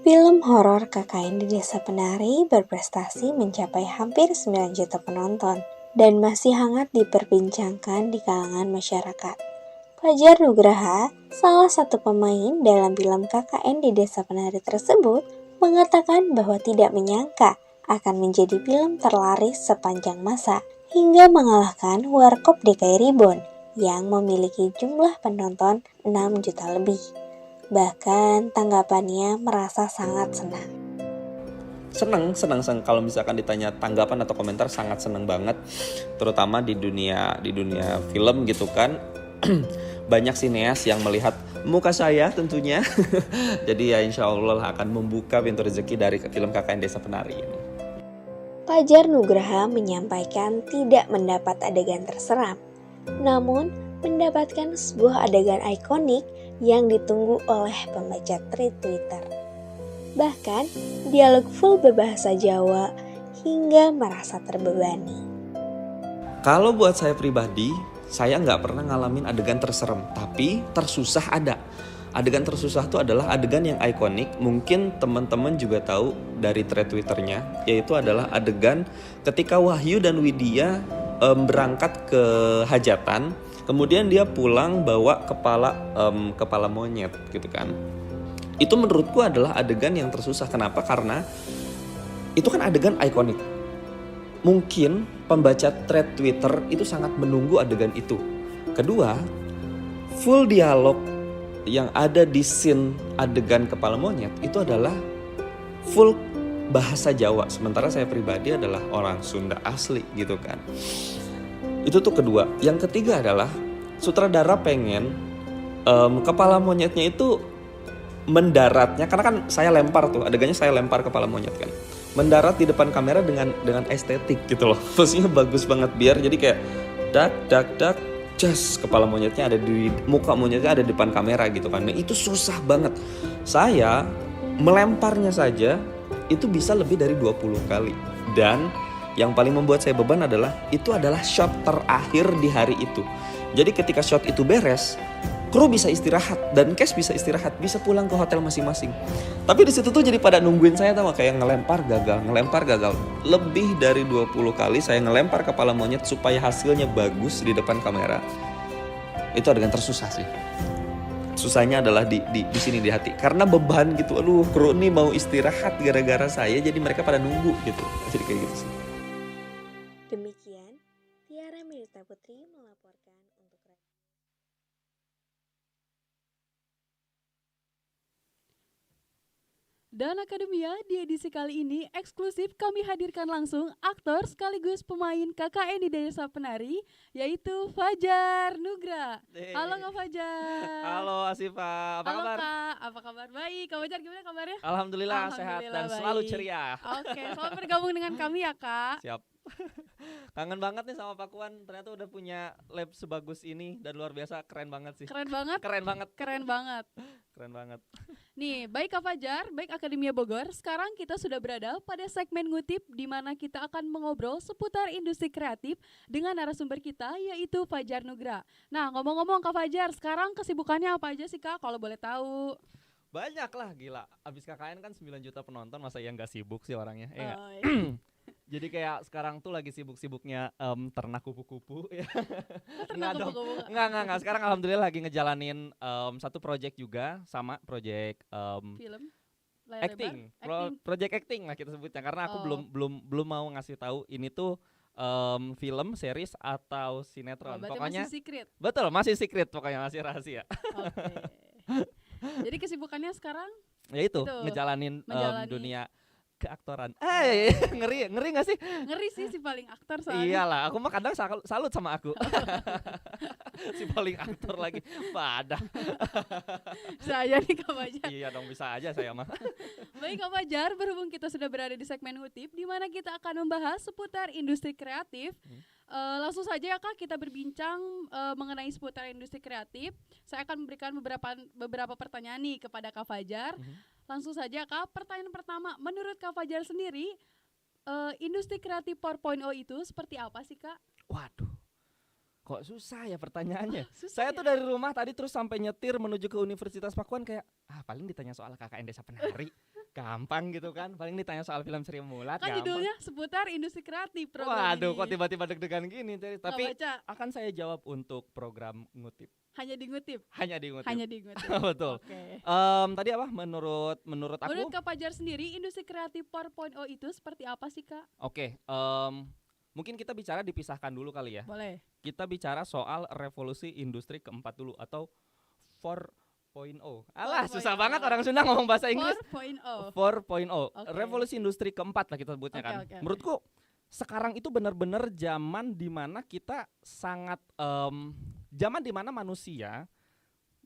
Film horor KKN di Desa Penari berprestasi mencapai hampir 9 juta penonton dan masih hangat diperbincangkan di kalangan masyarakat. Fajar Nugraha, salah satu pemain dalam film KKN di Desa Penari tersebut, mengatakan bahwa tidak menyangka akan menjadi film terlaris sepanjang masa hingga mengalahkan Warkop DKI Reborn yang memiliki jumlah penonton 6 juta lebih. Bahkan tanggapannya merasa sangat senang. Seneng kalau misalkan ditanya tanggapan atau komentar, sangat seneng banget, terutama di dunia film gitu kan. Banyak sineas yang melihat muka saya tentunya. Jadi ya insya Allah akan membuka pintu rezeki dari film KKN Desa Penari ini. Fajar Nugraha menyampaikan tidak mendapat adegan terseram, namun mendapatkan sebuah adegan ikonik yang ditunggu oleh pembaca tweet Twitter. Bahkan, dialog full berbahasa Jawa hingga merasa terbebani. Kalau buat saya pribadi, saya nggak pernah ngalamin adegan terserem, tapi tersusah ada. Adegan tersusah itu adalah adegan yang ikonik, mungkin teman-teman juga tahu dari thread Twitternya, yaitu adalah adegan ketika Wahyu dan Widya berangkat ke hajatan, kemudian dia pulang bawa kepala monyet gitu kan. Itu menurutku adalah adegan yang tersusah. Kenapa? Karena itu kan adegan ikonik. Mungkin pembaca thread Twitter itu sangat menunggu adegan itu. Kedua, full dialog yang ada di scene adegan kepala monyet itu adalah full bahasa Jawa. Sementara saya pribadi adalah orang Sunda asli gitu kan. Itu tuh kedua. Yang ketiga adalah sutradara pengen kepala monyetnya itu mendaratnya, karena kan saya lempar tuh adegannya, saya lempar kepala monyet kan, mendarat di depan kamera dengan estetik gitu loh. Maksudnya bagus banget biar jadi kayak dak jas, kepala monyetnya ada di muka monyetnya ada di depan kamera gitu kan. Nah, itu susah banget. Saya melemparnya saja itu bisa lebih dari 20 kali. Dan yang paling membuat saya beban adalah itu adalah shot terakhir di hari itu. Jadi ketika shot itu beres, kru bisa istirahat dan cast bisa istirahat, bisa pulang ke hotel masing-masing. Tapi di situ tuh jadi pada nungguin saya, tahu kayak ngelempar gagal. Lebih dari 20 kali saya ngelempar kepala monyet supaya hasilnya bagus di depan kamera. Itu adegan tersusah sih. Susahnya adalah di sini, di hati. Karena beban gitu. Aduh, kru nih mau istirahat gara-gara saya, jadi mereka pada nunggu gitu. Jadi kayak gitu sih. Demikian, Tiara Melita Putri melaporkan untuk Dan Akademia, di edisi kali ini eksklusif kami hadirkan langsung aktor sekaligus pemain KKN di Desa Penari, yaitu Fajar Nugraha. Halo Kak Fajar. Halo Asifa, apa kabar? Kak, apa kabar? Baik, Kak Fajar gimana kabarnya? Alhamdulillah sehat dan selalu baik. ceria. Oke, selamat bergabung dengan kami ya Kak. Siap. Kangen banget nih sama Pakuan, ternyata udah punya lab sebagus ini dan luar biasa, keren banget sih. Keren banget. Keren banget. Nih, baik Kak Fajar, baik Akademia Bogor, sekarang kita sudah berada pada segmen ngutip di mana kita akan mengobrol seputar industri kreatif dengan narasumber kita yaitu Fajar Nugraha. Nah, ngomong-ngomong Kak Fajar, sekarang kesibukannya apa aja sih Kak kalau boleh tahu? Banyak lah, gila. Abis KKN kan 9 juta penonton, masa yang gak sibuk sih orangnya? Jadi kayak sekarang tuh lagi sibuk-sibuknya ternak kupu-kupu ya. Ternak kupu-kupu? Enggak. Sekarang alhamdulillah lagi ngejalanin satu project juga, sama project film, acting. Project acting lah kita sebutnya, karena aku belum mau ngasih tahu ini tuh film, series atau sinetron. Pokoknya masih secret. Betul, masih secret, pokoknya masih rahasia. Jadi kesibukannya sekarang? Ya itu, ngejalanin dunia keaktoran. Ngeri gak sih? Ngeri sih si paling aktor soalnya. Iyalah, aku mah kadang salut sama aku. Si paling aktor lagi. Padah. Saya nih Kak Fajar. Iya dong, bisa aja saya mah. Baik Kak Fajar, berhubung kita sudah berada di segmen Hutip di mana kita akan membahas seputar industri kreatif. Langsung saja ya Kak, kita berbincang mengenai seputar industri kreatif. Saya akan memberikan beberapa pertanyaan nih kepada Kak Fajar. Langsung saja Kak, pertanyaan pertama, menurut Kak Fajar sendiri, industri kreatif 4.0 itu seperti apa sih Kak? Waduh, kok susah ya pertanyaannya. Susah Saya tuh dari rumah tadi terus sampai nyetir menuju ke Universitas Pakuan kayak, paling ditanya soal KKN Desa Penari. Gampang gitu kan, paling ditanya soal film Sri Mulat, Kan gampang. judulnya seputar industri kreatif program Waduh, ini. kok tiba-tiba deg-degan gini. Tapi baca. akan saya jawab untuk program ngutip. Hanya diingutip. Hanya diingutip. Hanya diingutip. Betul. Oke. Tadi apa? Menurut aku. Menurut Kak Fajar sendiri, industri kreatif 4.0 itu seperti apa sih Kak? Oke. Mungkin kita bicara dipisahkan dulu kali ya. Boleh. Kita bicara soal revolusi industri keempat dulu atau 4.0. Alah, susah banget orang Sunda ngomong bahasa Inggris. 4.0. 4.0. Oke. Revolusi industri keempat lah kita sebutnya kan. Oke. Menurutku sekarang itu benar-benar zaman dimana kita sangat zaman dimana manusia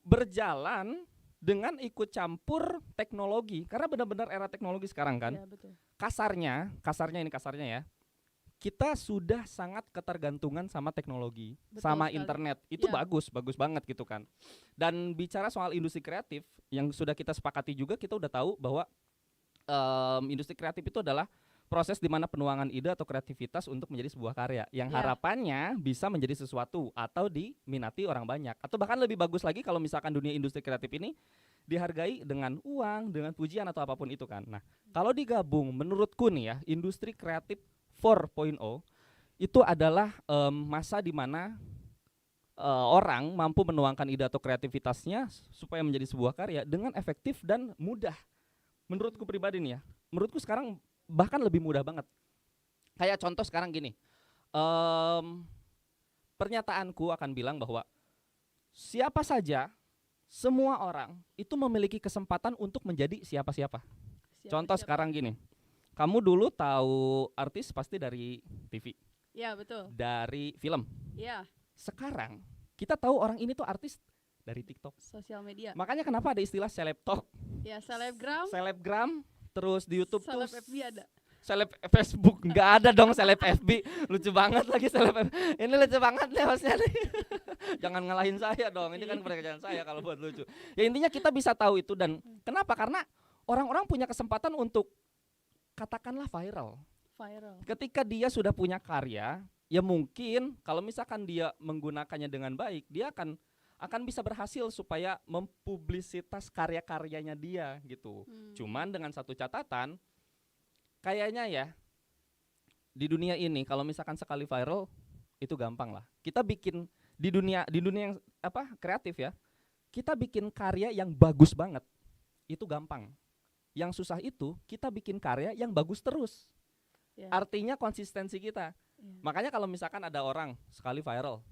berjalan dengan ikut campur teknologi, karena benar-benar era teknologi sekarang kan. Iya, betul. Kasarnya ya. Kita sudah sangat ketergantungan sama teknologi, Betul sama sekali. internet. Itu Ya. bagus banget gitu kan. Dan bicara soal industri kreatif yang sudah kita sepakati juga, kita udah tahu bahwa industri kreatif itu adalah proses di mana penuangan ide atau kreativitas untuk menjadi sebuah karya yang Ya. harapannya bisa menjadi sesuatu atau diminati orang banyak. Atau bahkan lebih bagus lagi kalau misalkan dunia industri kreatif ini dihargai dengan uang, dengan pujian atau apapun itu kan. Nah, kalau digabung menurutku nih ya, industri kreatif 4.0 itu adalah masa di mana orang mampu menuangkan ide atau kreativitasnya supaya menjadi sebuah karya dengan efektif dan mudah. Menurutku pribadi nih ya, menurutku sekarang bahkan lebih mudah banget. Kayak contoh sekarang gini, pernyataanku akan bilang bahwa siapa saja, semua orang itu memiliki kesempatan untuk menjadi siapa-siapa. Contoh sekarang gini, kamu dulu tahu artis pasti dari TV, Iya, betul. dari film. Iya, Sekarang kita tahu orang ini tuh artis dari TikTok. sosial media. Makanya kenapa ada istilah seleb talk, Ya, selebgram, terus di YouTube seleb tuh FB ada. seleb Facebook, nggak ada dong seleb FB. Lucu banget lagi seleb FB. Ini lucu banget nih hostnya nih. Jangan ngalahin saya dong, ini kan pekerjaan saya kalau buat lucu. Ya intinya kita bisa tahu itu, dan kenapa? Karena orang-orang punya kesempatan untuk katakanlah viral. Ketika dia sudah punya karya, ya mungkin kalau misalkan dia menggunakannya dengan baik, dia akan bisa berhasil supaya mempublisitas karya-karyanya dia gitu. Cuman dengan satu catatan, kayaknya ya di dunia ini kalau misalkan sekali viral itu gampang lah. Kita bikin di dunia yang kreatif ya, kita bikin karya yang bagus banget itu gampang. Yang susah itu kita bikin karya yang bagus terus. Artinya konsistensi kita. Makanya kalau misalkan ada orang sekali viral,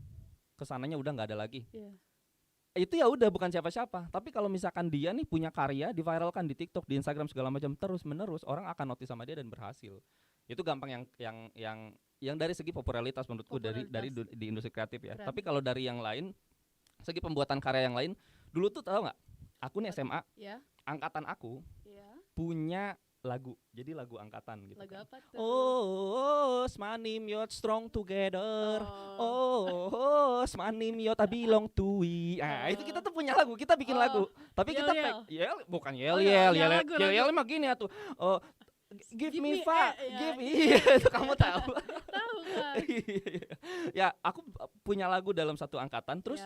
kesananya udah nggak ada lagi. Itu ya udah bukan siapa-siapa. Tapi kalau misalkan dia nih punya karya, diviralkan di TikTok, di Instagram segala macam terus menerus, orang akan notice sama dia dan berhasil. Itu gampang yang dari segi popularitas menurutku di industri kreatif ya. Tapi kalau dari yang lain, segi pembuatan karya yang lain, dulu tuh tahu nggak? Aku nih SMA, angkatan aku punya lagu, jadi lagu angkatan gitu. Lagu apa tuh? Oh, smanim yot strong together. Oh, smanim yot I belong to we. Itu kita tuh punya lagu, kita bikin lagu. Tapi kita bukan yel mah gini atuh. Give me five, itu kamu tahu. Tahu kan? Ya, aku punya lagu dalam satu angkatan, terus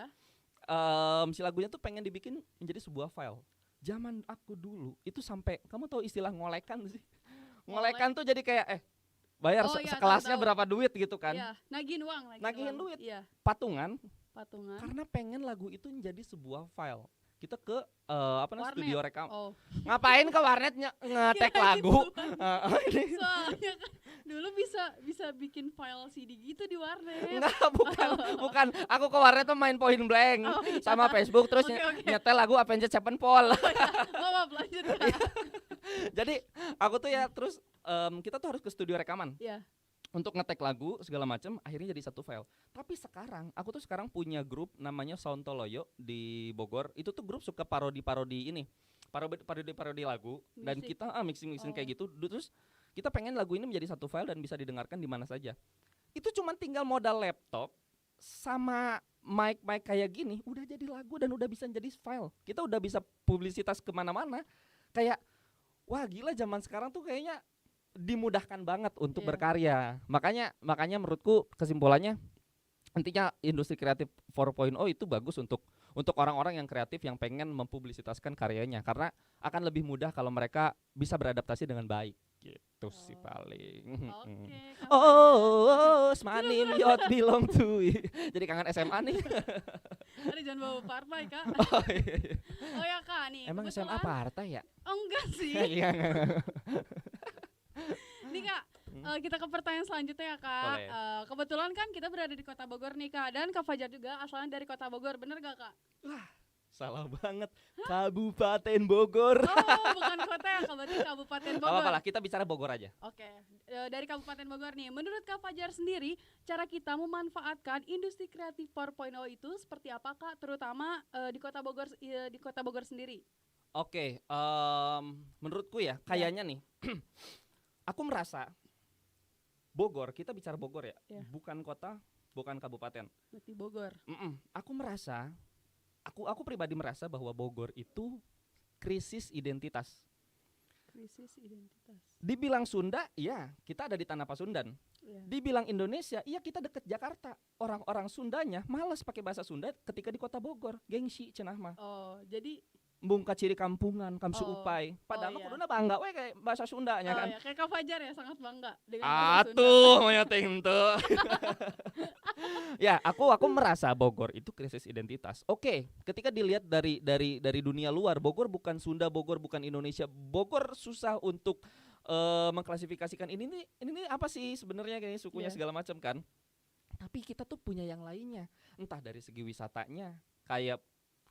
si lagunya tuh pengen dibikin menjadi sebuah file. Zaman aku dulu itu sampai, kamu tahu istilah ngolekan sih? Ngolekan tuh jadi kayak bayar sekelasnya berapa duit gitu kan? Iya, nagihin duit. Iya. Patungan. Patungan. Karena pengen lagu itu menjadi sebuah file. Kita ke studio rekam. Ngapain ke warnet ngetek lagu? Soalnya kan dulu bisa bikin file CD gitu di warnet. Enggak, bukan. Aku ke warnet tuh main point blank sama Facebook, terus nyetel lagu Avenged Sevenfold. Maaf, lanjut. Jadi aku tuh ya terus kita tuh harus ke studio rekaman. Iya. Untuk ngetek lagu segala macam, akhirnya jadi satu file. Tapi sekarang aku tuh punya grup namanya Sontoloyo di Bogor. Itu tuh grup suka parodi ini, parodi lagu. Dan kita mixing kayak gitu. Terus kita pengen lagu ini menjadi satu file dan bisa didengarkan di mana saja. Itu cuma tinggal modal laptop sama mic kayak gini, udah jadi lagu dan udah bisa jadi file. Kita udah bisa publisitas kemana-mana. Kayak, wah gila zaman sekarang tuh kayaknya dimudahkan banget untuk berkarya. Makanya menurutku kesimpulannya, intinya industri kreatif 4.0 itu bagus untuk orang-orang yang kreatif yang pengen mempublisitaskan karyanya, karena akan lebih mudah kalau mereka bisa beradaptasi dengan baik. Gitu sih paling. Money yacht belong to you. Jadi kangen SMA nih. Ada jangan bawa partai Kak. Oh ya Kak nih. Emang SMA partai ya? Oh enggak sih. Nih Kak, kita ke pertanyaan selanjutnya ya Kak. Kebetulan kan kita berada di Kota Bogor nih Kak, dan Kak Fajar juga asalnya dari Kota Bogor, bener gak Kak? Wah, salah banget. Kabupaten Bogor. Oh, bukan kota ya Kak, berarti Kabupaten Bogor. Apa-apa lah, kita bicara Bogor aja. Oke, dari Kabupaten Bogor nih, menurut Kak Fajar sendiri, cara kita memanfaatkan industri kreatif 4.0 itu seperti apa Kak, terutama di Kota Bogor sendiri? Oke, menurutku ya, kayaknya nih, aku merasa Bogor, kita bicara Bogor ya, bukan kota, bukan kabupaten. Berarti Bogor. Aku merasa, aku pribadi merasa bahwa Bogor itu krisis identitas. Krisis identitas. Dibilang Sunda, ya kita ada di tanah Pasundan. Dibilang Indonesia, iya kita deket Jakarta. Orang-orang Sundanya malas pakai bahasa Sunda ketika di Kota Bogor, gengsi cenah mah. Oh, jadi Bungka ciri kampungan, kamsu upai. Padahal kuduna bangga we kayak bahasa Sundanya kan. Iya, kayak Kak Fajar ya sangat bangga dengan bahasa Sunda. Atuh, maya tento. Ya, aku merasa Bogor itu krisis identitas. Oke, ketika dilihat dari dunia luar, Bogor bukan Sunda, Bogor bukan Indonesia. Bogor susah untuk mengklasifikasikan ini apa sih sebenarnya, kayak sukunya segala macam kan. Tapi kita tuh punya yang lainnya. Entah dari segi wisatanya, kayak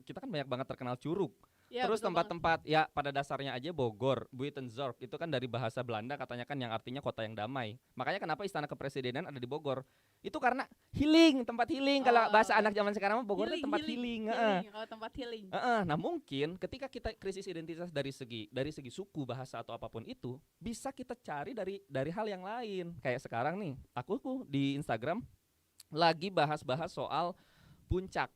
kita kan banyak banget terkenal Curug. Ya, terus tempat-tempat ya pada dasarnya aja Bogor, Buitenzorg itu kan dari bahasa Belanda katanya kan yang artinya kota yang damai. Makanya kenapa istana kepresidenan ada di Bogor? Itu karena healing, tempat healing. Kalau bahasa anak zaman sekarang mah Bogor itu tempat healing. Kalau tempat healing. Nah mungkin ketika kita krisis identitas dari segi suku, bahasa atau apapun itu, bisa kita cari dari hal yang lain. Kayak sekarang nih, aku di Instagram lagi bahas-bahas soal puncak.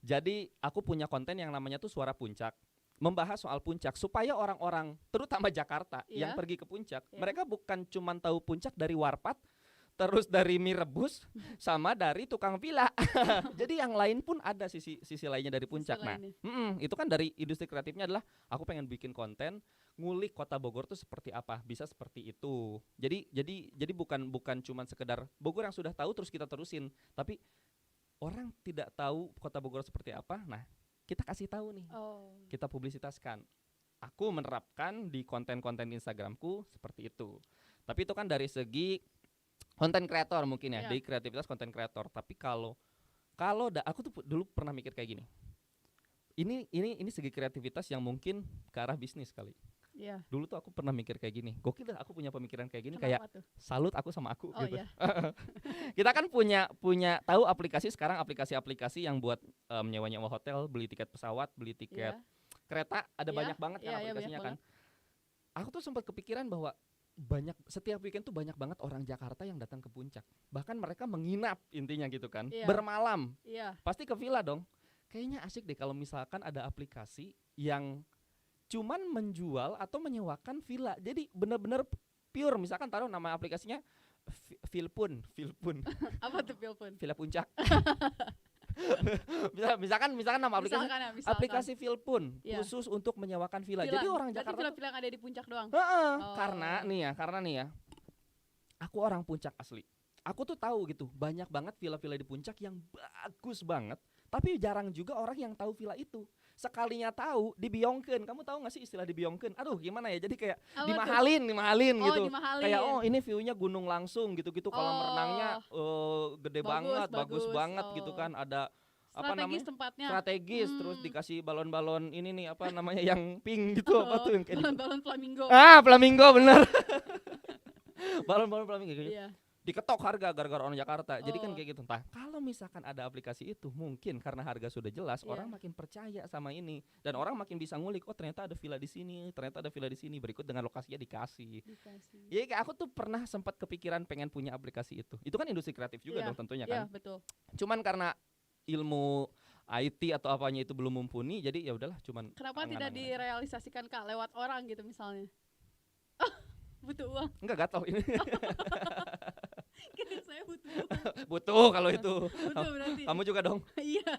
Jadi aku punya konten yang namanya tuh Suara Puncak, membahas soal puncak supaya orang-orang terutama Jakarta yang pergi ke puncak, mereka bukan cuma tahu puncak dari warpat, terus dari mie rebus, sama dari tukang villa. Jadi yang lain pun ada sisi lainnya dari puncak. Nah, itu kan dari industri kreatifnya adalah aku pengen bikin konten ngulik Kota Bogor tuh seperti apa, bisa seperti itu. Jadi bukan cuma sekedar Bogor yang sudah tahu terus kita terusin, tapi orang tidak tahu Kota Bogor seperti apa, nah kita kasih tahu nih, kita publisitaskan. Aku menerapkan di konten-konten Instagramku seperti itu. Tapi itu kan dari segi konten kreator mungkin ya, di kreativitas konten kreator. Tapi kalau aku tuh dulu pernah mikir kayak gini. Ini segi kreativitas yang mungkin ke arah bisnis kali. Dulu tuh aku pernah mikir kayak gini, gokil dah aku punya pemikiran kayak gini. Kenapa kayak tuh? Salut aku sama aku gitu. Kita kan punya tahu sekarang aplikasi yang buat menyewa hotel, beli tiket pesawat, beli tiket kereta, ada banyak banget kan aplikasinya kan. Aku tuh sempat kepikiran bahwa setiap weekend tuh banyak banget orang Jakarta yang datang ke puncak. Bahkan mereka menginap intinya gitu kan, bermalam. Pasti ke villa dong. Kayaknya asik deh kalau misalkan ada aplikasi yang cuman menjual atau menyewakan villa. Jadi benar-benar pure. Misalkan taruh nama aplikasinya Vilpun. Apa tuh Vilpun? Villa Puncak. misalkan nama aplikasinya aplikasi Vilpun, khusus untuk menyewakan villa. Jadi orang Jakarta villa-villa yang ada di puncak doang. Karena nih ya. Aku orang puncak asli. Aku tuh tahu gitu, banyak banget villa-villa di puncak yang bagus banget, tapi jarang juga orang yang tahu villa itu. Sekalinya tahu dibiongkeun. Kamu tahu nggak sih istilah dibiongkeun? Aduh gimana ya? Jadi kayak dimahalin gitu. Kayak ini view-nya gunung langsung gitu-gitu. Kolam renangnya gede banget, bagus banget gitu kan. Ada strategis tempatnya. Strategis, terus dikasih balon-balon ini nih apa namanya yang pink gitu apa tuh yang kayak balon-balon flamingo. Flamingo bener. Balon-balon flamingo gitu. diketok harga gara-gara orang Jakarta. Jadi kan Oh. kayak gitu. Nah, kalau misalkan ada aplikasi itu, mungkin karena harga sudah jelas, Iya. orang makin percaya sama ini dan orang makin bisa ngulik, oh ternyata ada villa di sini, ternyata ada villa di sini, berikut dengan lokasinya dikasih. Jadi kayak aku tuh pernah sempat kepikiran pengen punya aplikasi itu. Itu kan industri kreatif juga Iya, dong tentunya iya, kan. betul. Cuman karena ilmu IT atau apanya itu belum mumpuni, jadi ya udahlah cuman Kenapa tidak angan-angan. direalisasikan Kak lewat orang gitu misalnya? Butuh uang. Enggak gatal ini. Kira saya butuh uang. Butuh kalau itu. Butuh berarti. Kamu juga dong. Iya.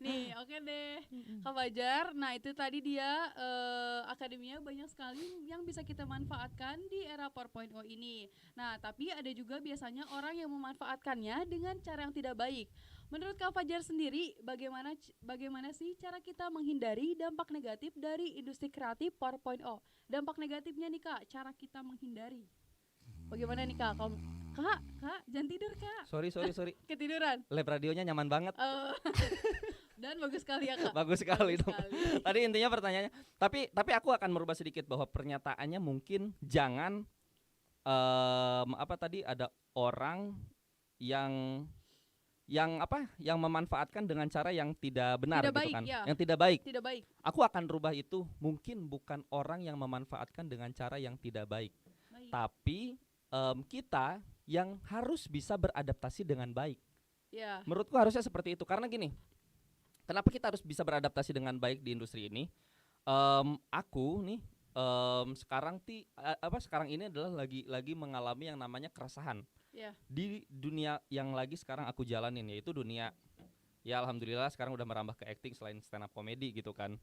Nih, oke deh. Kak Fajar, nah itu tadi dia akademia banyak sekali yang bisa kita manfaatkan di era 4.0 ini. Nah, tapi ada juga biasanya orang yang memanfaatkannya dengan cara yang tidak baik. Menurut Kak Fajar sendiri, bagaimana sih cara kita menghindari dampak negatif dari industri kreatif 4.0? Dampak negatifnya nih Kak, cara kita menghindari. Bagaimana nih Kak? Kak, jangan tidur Kak. Sorry. Ketiduran. Lab radionya nyaman banget. Dan bagus sekali ya Kak. Bagus sekali dong. Tadi intinya pertanyaannya. Tapi aku akan merubah sedikit bahwa pernyataannya mungkin jangan ada orang yang memanfaatkan dengan cara yang tidak benar Tidak gitu baik, kan. ya. Yang tidak baik. Tidak baik. Aku akan rubah itu mungkin bukan orang yang memanfaatkan dengan cara yang tidak baik. Tapi kita yang harus bisa beradaptasi dengan baik. Ya. Menurutku harusnya seperti itu karena gini. Kenapa kita harus bisa beradaptasi dengan baik di industri ini? Aku nih sekarang ini adalah lagi mengalami yang namanya keresahan. Ya. Di dunia yang lagi sekarang aku jalanin, yaitu dunia, ya alhamdulillah sekarang udah merambah ke acting selain stand up comedy gitu kan.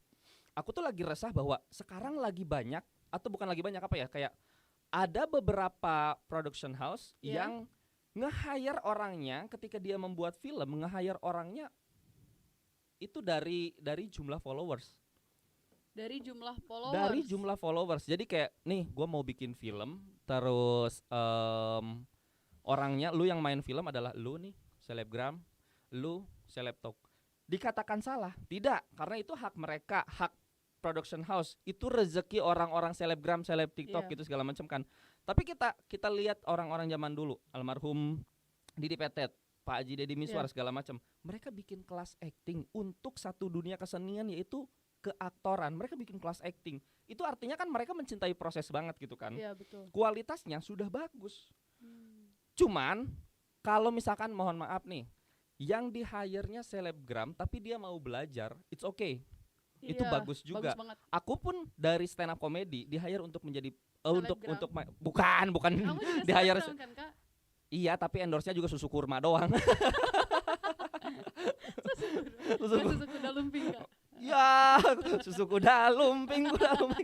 Aku tuh lagi resah bahwa sekarang lagi banyak, atau bukan lagi banyak apa ya, kayak ada beberapa production house yang nge-hire orangnya ketika dia membuat film, nge-hire orangnya itu dari jumlah followers. Dari jumlah followers. Dari jumlah followers. Jadi kayak nih gue mau bikin film, terus orangnya, lu yang main film adalah lu nih selebgram, lu seleb talk. Dikatakan salah? Tidak, karena itu hak mereka, hak production house. Itu rezeki orang-orang selebgram, seleb TikTok gitu segala macam kan. Tapi kita lihat orang-orang zaman dulu, almarhum Didi Petet, Pak Haji Deddy Miswar segala macam. Mereka bikin kelas acting untuk satu dunia kesenian, yaitu keaktoran. Mereka bikin kelas acting. Itu artinya kan mereka mencintai proses banget gitu kan. Iya, betul. Kualitasnya sudah bagus. Cuman kalau misalkan mohon maaf nih, yang di hire-nya selebgram tapi dia mau belajar, it's okay. Itu Iya, bagus juga. bagus banget. Aku pun dari stand up comedy di hire untuk menjadi Selebgram. bukan Kamu juga di hire. selebgram kan, Kak? Iya, tapi endorse-nya juga susu kurma doang. Susu kuda lumping, Kak. Ya, susu kuda lumping. Enggak dong.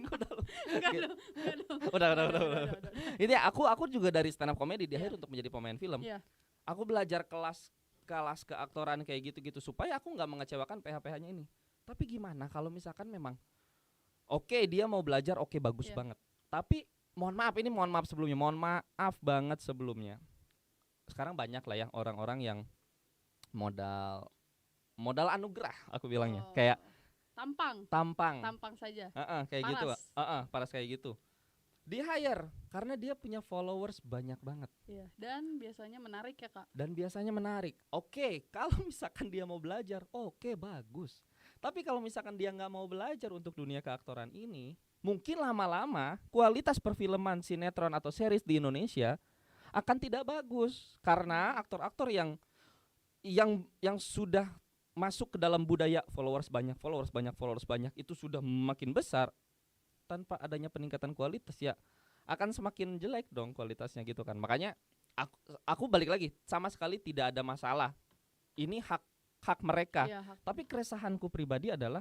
Udah. Ini aku juga dari stand up comedy di akhir untuk menjadi pemain film. Iya. Aku belajar kelas keaktoran kayak gitu-gitu supaya aku nggak mengecewakan PH-PH-nya ini. Tapi gimana kalau misalkan memang oke, dia mau belajar, oke, bagus banget. Tapi mohon maaf sebelumnya, mohon maaf banget sebelumnya. Sekarang banyak lah ya orang-orang yang modal anugerah aku bilangnya. Kayak tampang saja. Kayak Paras. gitu. Paras kayak gitu. Di hire karena dia punya followers banyak banget. Iya, dan biasanya menarik ya, Kak. Oke, kalau misalkan dia mau belajar, oke, bagus. Tapi kalau misalkan dia nggak mau belajar untuk dunia keaktoran ini, mungkin lama-lama kualitas perfilman, sinetron atau series di Indonesia akan tidak bagus karena aktor-aktor yang sudah masuk ke dalam budaya followers banyak itu sudah makin besar, tanpa adanya peningkatan kualitas ya akan semakin jelek dong kualitasnya gitu kan. Makanya aku balik lagi, sama sekali tidak ada masalah. Ini hak mereka. Iya, hak. Tapi keresahanku pribadi adalah,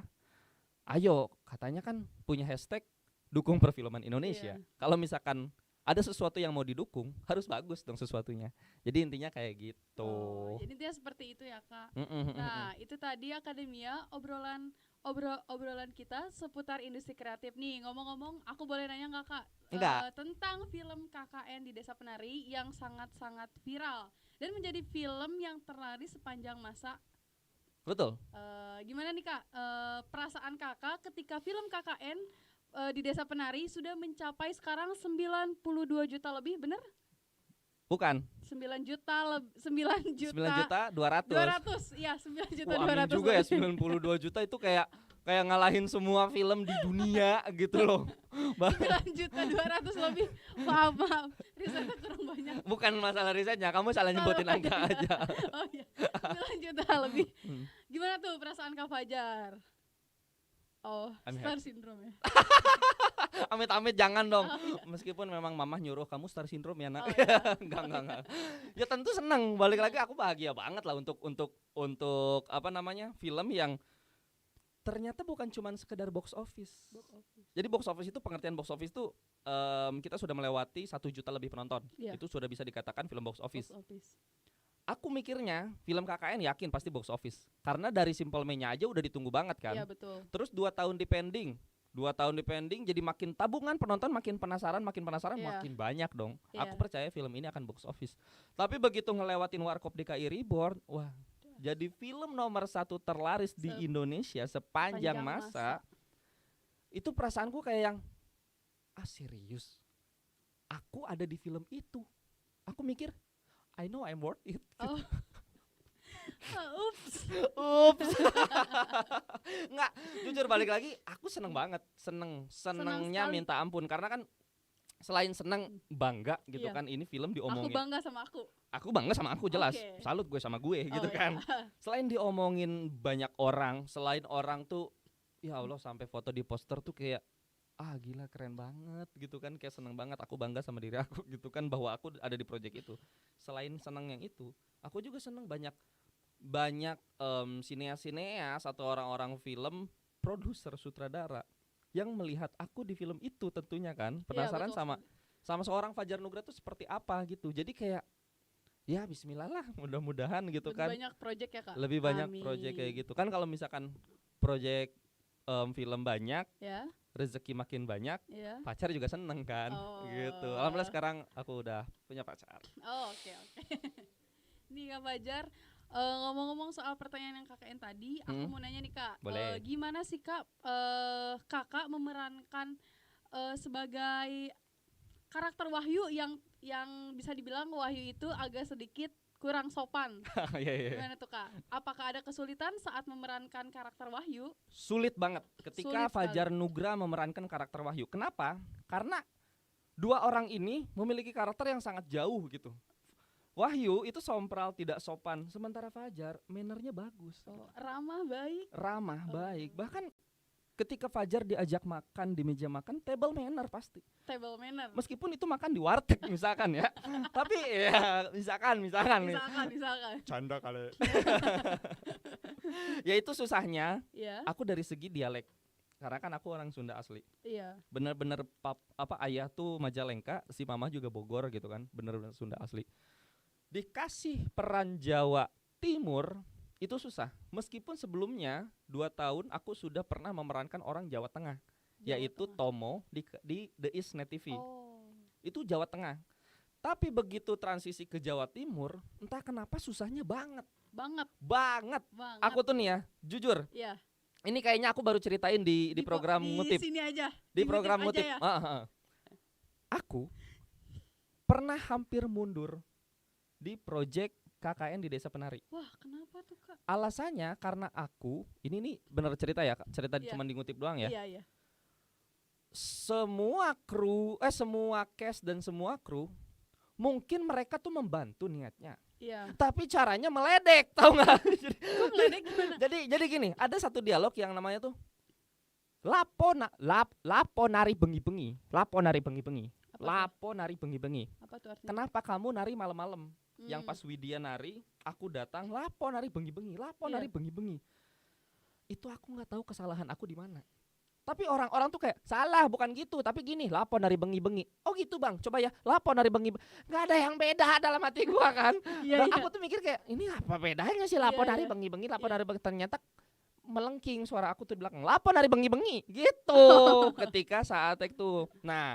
ayo katanya kan punya hashtag dukung perfilman Indonesia. Iya. Kalau misalkan ada sesuatu yang mau didukung, harus bagus dong sesuatunya. Jadi intinya kayak gitu. Jadi dia seperti itu ya, Kak. Mm-mm. Nah, itu tadi akademia obrolan kita seputar industri kreatif nih. Ngomong-ngomong, aku boleh nanya nggak, Kak? Enggak. Tentang film KKN di Desa Penari yang sangat-sangat viral dan menjadi film yang terlaris sepanjang masa. Betul. Gimana nih, Kak? Perasaan Kakak ketika film KKN di Desa Penari sudah mencapai sekarang 92 juta lebih, bener? Bukan. 9 juta 9 juta 9 juta 200. 200. Iya, 9 juta Wah, amin 200 juga ya, lebih. 92 juta itu kayak ngalahin semua film di dunia gitu loh. 9 juta 200 lebih. Maaf. Risetnya kurang banyak. Bukan masalah risetnya, kamu salah nyebutin angka aja. Oh iya. 9 juta lebih. Gimana tuh perasaan Kak Fajar? Oh, star syndrome ya. Amit-amit jangan dong. Meskipun memang mamah nyuruh kamu star syndrome ya, Nak. Enggak. Ya tentu senang. Balik lagi aku bahagia banget lah untuk apa namanya? Film yang ternyata bukan cuma sekedar box office. Jadi box office itu, pengertian box office itu kita sudah melewati 1 juta lebih penonton. Itu sudah bisa dikatakan film box office. Aku mikirnya film KKN yakin pasti box office. Karena dari Simple Man-nya aja udah ditunggu banget kan. Iya, betul. Terus 2 tahun dipending. 2 tahun dipending jadi makin tabungan penonton, makin penasaran, makin banyak dong. Aku percaya film ini akan box office. Tapi begitu ngelewatin Warkop DKI Reborn, wah, jadi film nomor 1 terlaris di Indonesia sepanjang masa. Itu perasaanku kayak yang, serius? Aku ada di film itu. Aku mikir, I know I'm worth it. Oh. Ups. Nggak, jujur balik lagi, aku seneng banget, senengnya minta ampun, karena kan selain seneng bangga gitu kan, ini film diomongin. Aku bangga sama aku. Aku bangga sama aku jelas, salut gue sama gue gitu kan. Selain diomongin banyak orang, selain orang tuh, ya Allah sampai foto di poster tuh kayak, gila keren banget gitu kan, kayak seneng banget, aku bangga sama diri aku gitu kan bahwa aku ada di project itu. Selain seneng yang itu, aku juga seneng banyak sineas atau orang-orang film, produser, sutradara yang melihat aku di film itu tentunya kan, penasaran sama seorang Fajar Nugra tuh seperti apa gitu. Jadi kayak ya bismillah lah, mudah-mudahan gitu kan. Lebih banyak project ya Kak. Lebih banyak project kayak gitu kan. Kalau misalkan project film banyak, rezeki makin banyak, pacar juga seneng kan, gitu. Alhamdulillah sekarang aku udah punya pacar. Oke. Nih Kak Fajar, ngomong-ngomong soal pertanyaan yang KKN tadi, aku mau nanya nih Kak, gimana sih Kak Kakak memerankan sebagai karakter Wahyu yang bisa dibilang Wahyu itu agak sedikit kurang sopan. Gimana tuh Kak? Apakah ada kesulitan saat memerankan karakter Wahyu? Sulit banget ketika Fajar Nugra memerankan karakter Wahyu. Kenapa? Karena 2 orang ini memiliki karakter yang sangat jauh gitu. Wahyu itu sompral, tidak sopan, sementara Fajar mannernya bagus. Ramah baik. Bahkan ketika Fajar diajak makan di meja makan, table manner pasti. Table manner. Meskipun itu makan di warteg misalkan ya. Tapi ya misalkan. Canda kali. Ya itu susahnya. Aku dari segi dialek. Karena kan aku orang Sunda asli. Iya. Bener-bener ayah tuh Majalengka, si mama juga Bogor gitu kan. Bener-bener Sunda asli. Dikasih peran Jawa Timur itu susah. Meskipun sebelumnya 2 tahun aku sudah pernah memerankan orang Jawa Tengah, yaitu Tomo di The East Net TV. Itu Jawa Tengah. Tapi begitu transisi ke Jawa Timur, entah kenapa susahnya banget. Aku tuh nih ya, jujur. Iya. Ini kayaknya aku baru ceritain di program ngutip. Di sini aja. Di program ngutip. Ya? Aku pernah hampir mundur di project KKN di Desa Penari. Wah, kenapa tuh Kak? Alasannya karena aku, ini nih bener cerita ya, cerita cuma di ngutip doang ya. Iya. Semua cast dan semua kru, mungkin mereka tuh membantu niatnya. Iya. Tapi caranya meledek, tahu nggak? Kok meledek gimana? Jadi gini, ada satu dialog yang namanya tuh lapo nari bengi-bengi. Lapo nari bengi-bengi. Apa tuh artinya? Kenapa kamu nari malam-malam? Yang pas Widya nari, aku datang, lapo nari bengi-bengi. Nari bengi-bengi. Itu aku nggak tahu kesalahan aku di mana. Tapi orang-orang tuh kayak salah, bukan gitu, tapi gini, lapo nari bengi-bengi. Oh gitu Bang, coba ya, lapo nari bengi-bengi. Nggak ada yang beda dalam hati gua kan. Dan aku tuh mikir kayak, ini apa bedanya sih lapo nari bengi-bengi, lapo nari bengi. Ternyata melengking suara aku tuh di belakang, lapo nari bengi-bengi gitu. Ketika saat itu. Nah,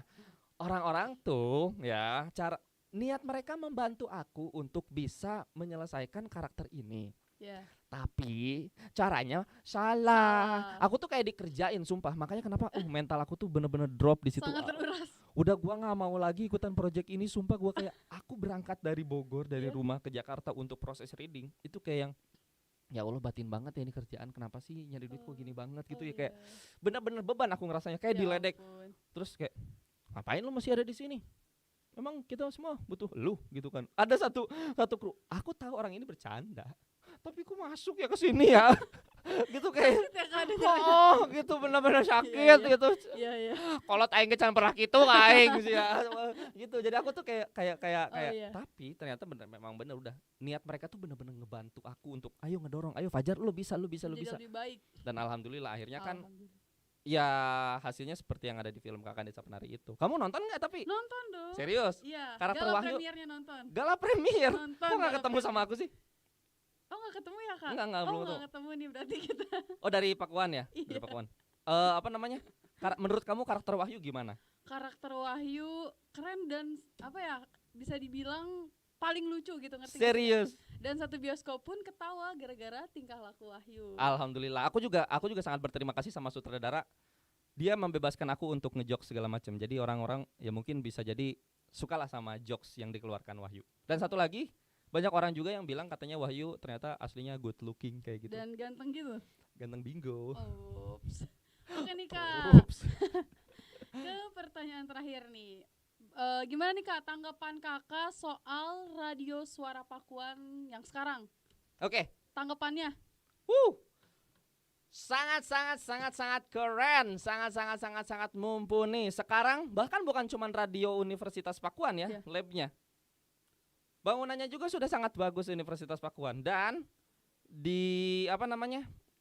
orang-orang tuh ya niat mereka membantu aku untuk bisa menyelesaikan karakter ini. Tapi caranya salah. Aku tuh kayak dikerjain sumpah. Makanya kenapa mental aku tuh bener-bener drop di situ. Sangat teruras. Udah gua nggak mau lagi ikutan project ini, sumpah gua kayak aku berangkat dari Bogor dari rumah ke Jakarta untuk proses reading itu kayak yang ya Allah batin banget ya ini kerjaan, kenapa sih nyari duit kok gini banget gitu ya, kayak bener-bener beban aku ngerasanya kayak diledek. Terus kayak ngapain lu masih ada di sini? Memang kita semua butuh lu gitu kan. Ada satu kru, aku tahu orang ini bercanda, tapi ku masuk ya ke sini ya. Gitu kayak gitu benar-benar sakit gitu. Iya. Kalau aing can pernah gitu aing sih ya. Gitu. Jadi aku tuh kayak tapi ternyata memang bener udah niat mereka tuh bener-bener ngebantu aku untuk ayo ngedorong, ayo Fajar lu bisa. Lebih baik. Dan alhamdulillah akhirnya kan ya hasilnya seperti yang ada di film Kakak Desa Penari itu. Kamu nonton nggak tapi? Nonton dong. Serius? Iya. Karakter Gala Wahyu. premiernya nonton. Gala premier. Nonton, Kok nggak ketemu sama aku sih? Oh nggak ketemu ya Kak? Enggak, belum nggak ketemu nih berarti kita. Oh dari Pakuan ya? Iya. Dari Pakuan. Apa namanya? Menurut kamu karakter Wahyu gimana? Karakter Wahyu keren dan apa ya, bisa dibilang paling lucu gitu, ngerti? Serius? Dan satu bioskop pun ketawa gara-gara tingkah laku Wahyu. Alhamdulillah. Aku juga sangat berterima kasih sama sutradara. Dia membebaskan aku untuk ngejok segala macam. Jadi orang-orang ya mungkin bisa jadi sukalah sama jokes yang dikeluarkan Wahyu. Dan satu lagi, banyak orang juga yang bilang katanya Wahyu ternyata aslinya good looking kayak gitu. Dan ganteng gitu. Ganteng bingo. Oops. Oke nih Kak. Ke pertanyaan terakhir nih. Gimana nih Kak tanggapan Kakak soal radio Suara Pakuan yang sekarang? Oke. Tanggapannya? Sangat keren, sangat mumpuni. Sekarang bahkan bukan cuma radio Universitas Pakuan ya, labnya. Bangunannya juga sudah sangat bagus Universitas Pakuan, dan di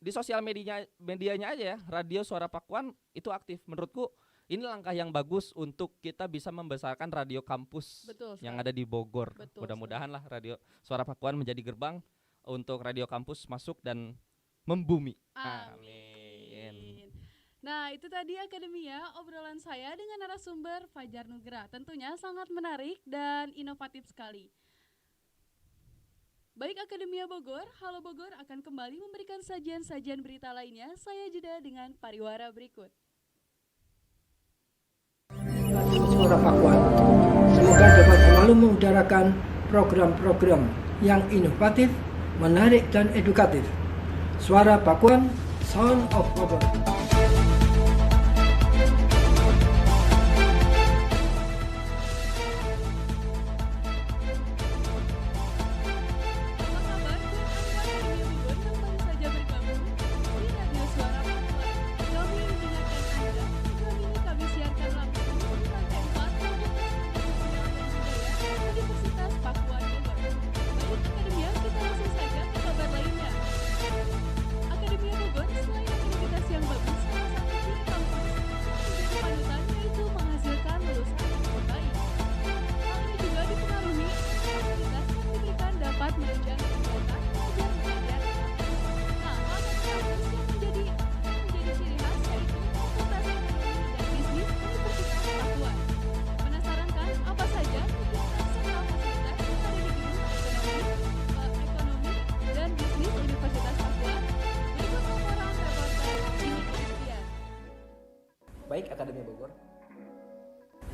di sosial medianya aja ya, radio Suara Pakuan itu aktif. Menurutku ini langkah yang bagus untuk kita bisa membesarkan radio kampus yang ada di Bogor. Mudah-mudahan lah radio Suara Pakuan menjadi gerbang untuk radio kampus masuk dan membumi. Amin. Nah itu tadi Akademia, obrolan saya dengan narasumber Fajar Nugra. Tentunya sangat menarik dan inovatif sekali. Baik Akademia Bogor, Halo Bogor akan kembali memberikan sajian-sajian berita lainnya. Saya jeda dengan pariwara berikut. Suara Pakuan semoga dapat selalu mengudarakan program-program yang inovatif, menarik dan edukatif. Suara Pakuan, Sound of Bogor.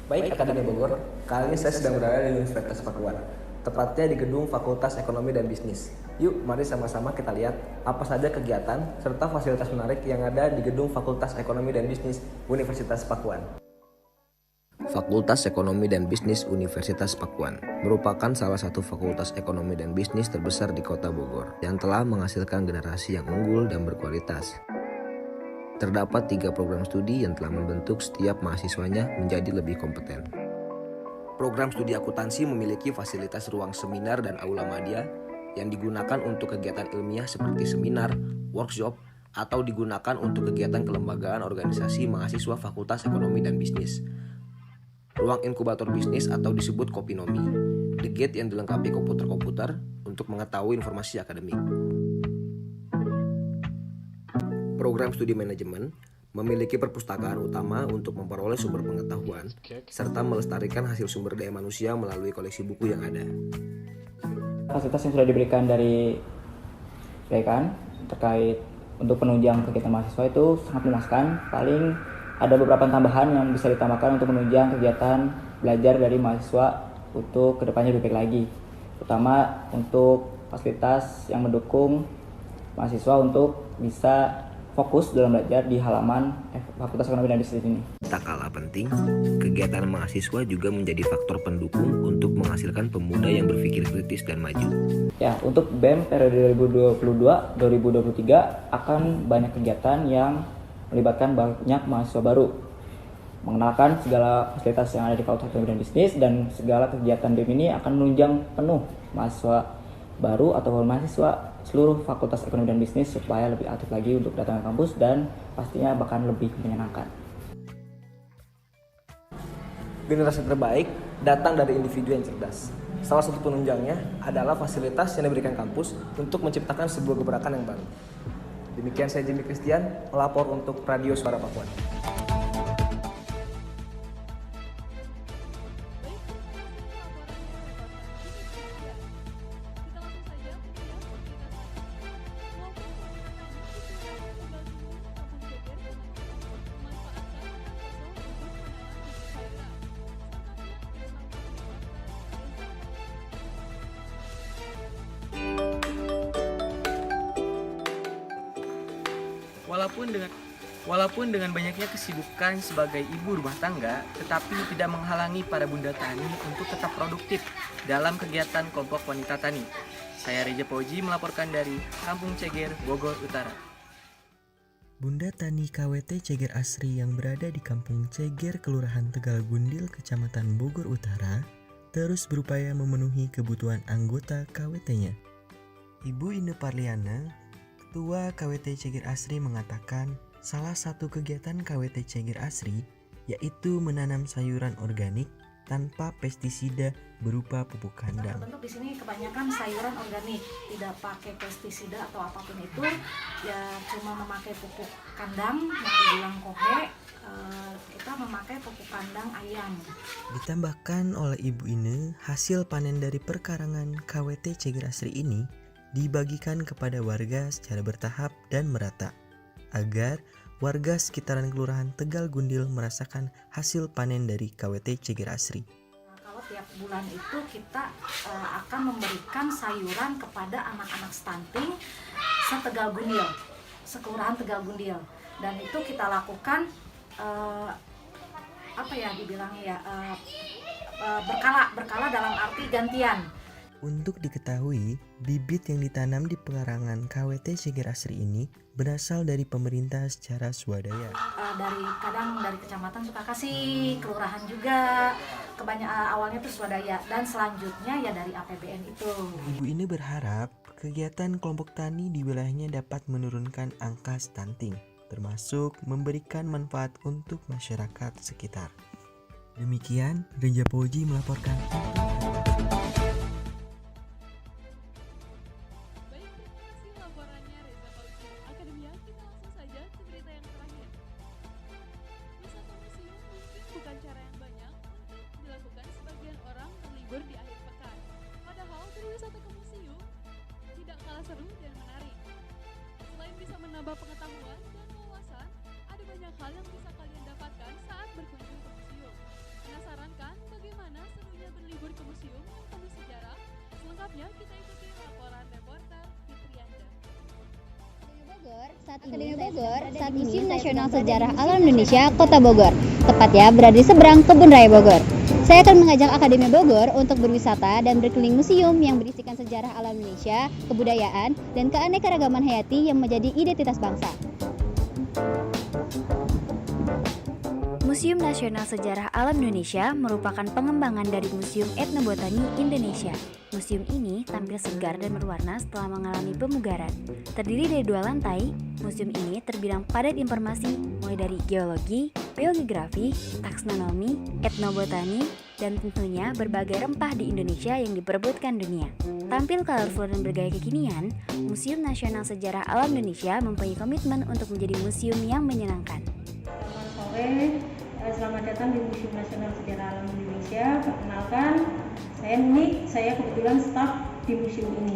Baik Akademi Bogor, kali ini saya sedang berada di Universitas Pakuan, tepatnya di gedung Fakultas Ekonomi dan Bisnis. Yuk, mari sama-sama kita lihat apa saja kegiatan serta fasilitas menarik yang ada di gedung Fakultas Ekonomi dan Bisnis Universitas Pakuan. Fakultas Ekonomi dan Bisnis Universitas Pakuan merupakan salah satu fakultas ekonomi dan bisnis terbesar di Kota Bogor yang telah menghasilkan generasi yang unggul dan berkualitas. Terdapat 3 program studi yang telah membentuk setiap mahasiswanya menjadi lebih kompeten. Program studi akuntansi memiliki fasilitas ruang seminar dan aula madya yang digunakan untuk kegiatan ilmiah seperti seminar, workshop, atau digunakan untuk kegiatan kelembagaan organisasi mahasiswa Fakultas Ekonomi dan Bisnis. Ruang inkubator bisnis atau disebut Kopinomi, The Gate yang dilengkapi komputer-komputer untuk mengetahui informasi akademik. Program studi manajemen memiliki perpustakaan utama untuk memperoleh sumber pengetahuan serta melestarikan hasil sumber daya manusia melalui koleksi buku yang ada. Fasilitas yang sudah diberikan dari Dekan terkait untuk penunjang kegiatan mahasiswa itu sangat memuaskan. Paling ada beberapa tambahan yang bisa ditambahkan untuk menunjang kegiatan belajar dari mahasiswa untuk kedepannya lebih baik lagi, terutama untuk fasilitas yang mendukung mahasiswa untuk bisa fokus dalam belajar di halaman Fakultas Ekonomi dan Bisnis ini. Tak kalah penting, kegiatan mahasiswa juga menjadi faktor pendukung untuk menghasilkan pemuda yang berpikir kritis dan maju. Ya, untuk BEM periode 2022-2023 akan banyak kegiatan yang melibatkan banyak mahasiswa baru, mengenalkan segala fasilitas yang ada di Fakultas Ekonomi dan Bisnis, dan segala kegiatan BEM ini akan menunjang penuh mahasiswa baru ataupun mahasiswa seluruh Fakultas Ekonomi dan Bisnis supaya lebih aktif lagi untuk datang ke kampus dan pastinya bahkan lebih menyenangkan. Generasi terbaik datang dari individu yang cerdas. Salah satu penunjangnya adalah fasilitas yang diberikan kampus untuk menciptakan sebuah gebrakan yang baru. Demikian saya Jimmy Christian, melapor untuk Radio Suara Pakuan. Walaupun dengan banyaknya kesibukan sebagai ibu rumah tangga, tetapi tidak menghalangi para bunda tani untuk tetap produktif dalam kegiatan kelompok wanita tani. Saya Reja Poji melaporkan dari Kampung Ceger, Bogor Utara. Bunda Tani KWT Ceger Asri yang berada di Kampung Ceger, Kelurahan Tegal Gundil, Kecamatan Bogor Utara, terus berupaya memenuhi kebutuhan anggota KWT-nya. Ibu Ine Parliana, Ketua KWT Ceger Asri, mengatakan salah satu kegiatan KWT Ceger Asri yaitu menanam sayuran organik tanpa pestisida berupa pupuk kandang. Bentuk di sini kebanyakan sayuran organik, tidak pakai pestisida atau apapun itu, ya cuma memakai pupuk kandang yang dibilang kohe, kita memakai pupuk kandang ayam. Ditambahkan oleh Ibu Ine, hasil panen dari perkarangan KWT Ceger Asri ini dibagikan kepada warga secara bertahap dan merata, agar warga sekitaran Kelurahan Tegal Gundil merasakan hasil panen dari KWT Ceger Asri. Kalau tiap bulan itu kita akan memberikan sayuran kepada anak-anak stunting se-Tegal Gundil, sekelurahan Tegal Gundil, dan itu kita lakukan berkala dalam arti gantian. Untuk diketahui, bibit yang ditanam di pekarangan KWT Ceger Asri ini berasal dari pemerintah secara swadaya. Kadang dari kecamatan suka kasih, kelurahan juga, awalnya itu swadaya, dan selanjutnya ya dari APBN itu. Ibu ini berharap kegiatan kelompok tani di wilayahnya dapat menurunkan angka stunting, termasuk memberikan manfaat untuk masyarakat sekitar. Demikian, Reja Poji melaporkan. Menambah pengetahuan dan wawasan, ada banyak hal yang bisa kalian dapatkan saat berkunjung ke museum. Penasaran kan bagaimana serunya berlibur ke museum yang penuh sejarah? Selengkapnya kita ikuti laporan reporter Fitrianda. Akademi Bogor saat Museum Nasional Sejarah Alam Indonesia Kota Bogor, tepatnya berada di seberang Kebun Raya Bogor. Saya akan mengajak Akademi Bogor untuk berwisata dan berkeliling museum yang berisikan sejarah alam Indonesia, kebudayaan, dan keanekaragaman hayati yang menjadi identitas bangsa. Museum Nasional Sejarah Alam Indonesia merupakan pengembangan dari Museum Etnobotani Indonesia. Museum ini tampil segar dan berwarna setelah mengalami pemugaran. Terdiri dari 2 lantai, museum ini terbilang padat informasi mulai dari geologi, biogeografi, taksonomi, etnobotani, dan tentunya berbagai rempah di Indonesia yang diperebutkan dunia. Tampil colorful dan bergaya kekinian, Museum Nasional Sejarah Alam Indonesia mempunyai komitmen untuk menjadi museum yang menyenangkan. Selamat datang di Museum Nasional Sejarah Alam Indonesia. Perkenalkan, saya Nunik. Saya kebetulan staf di museum ini.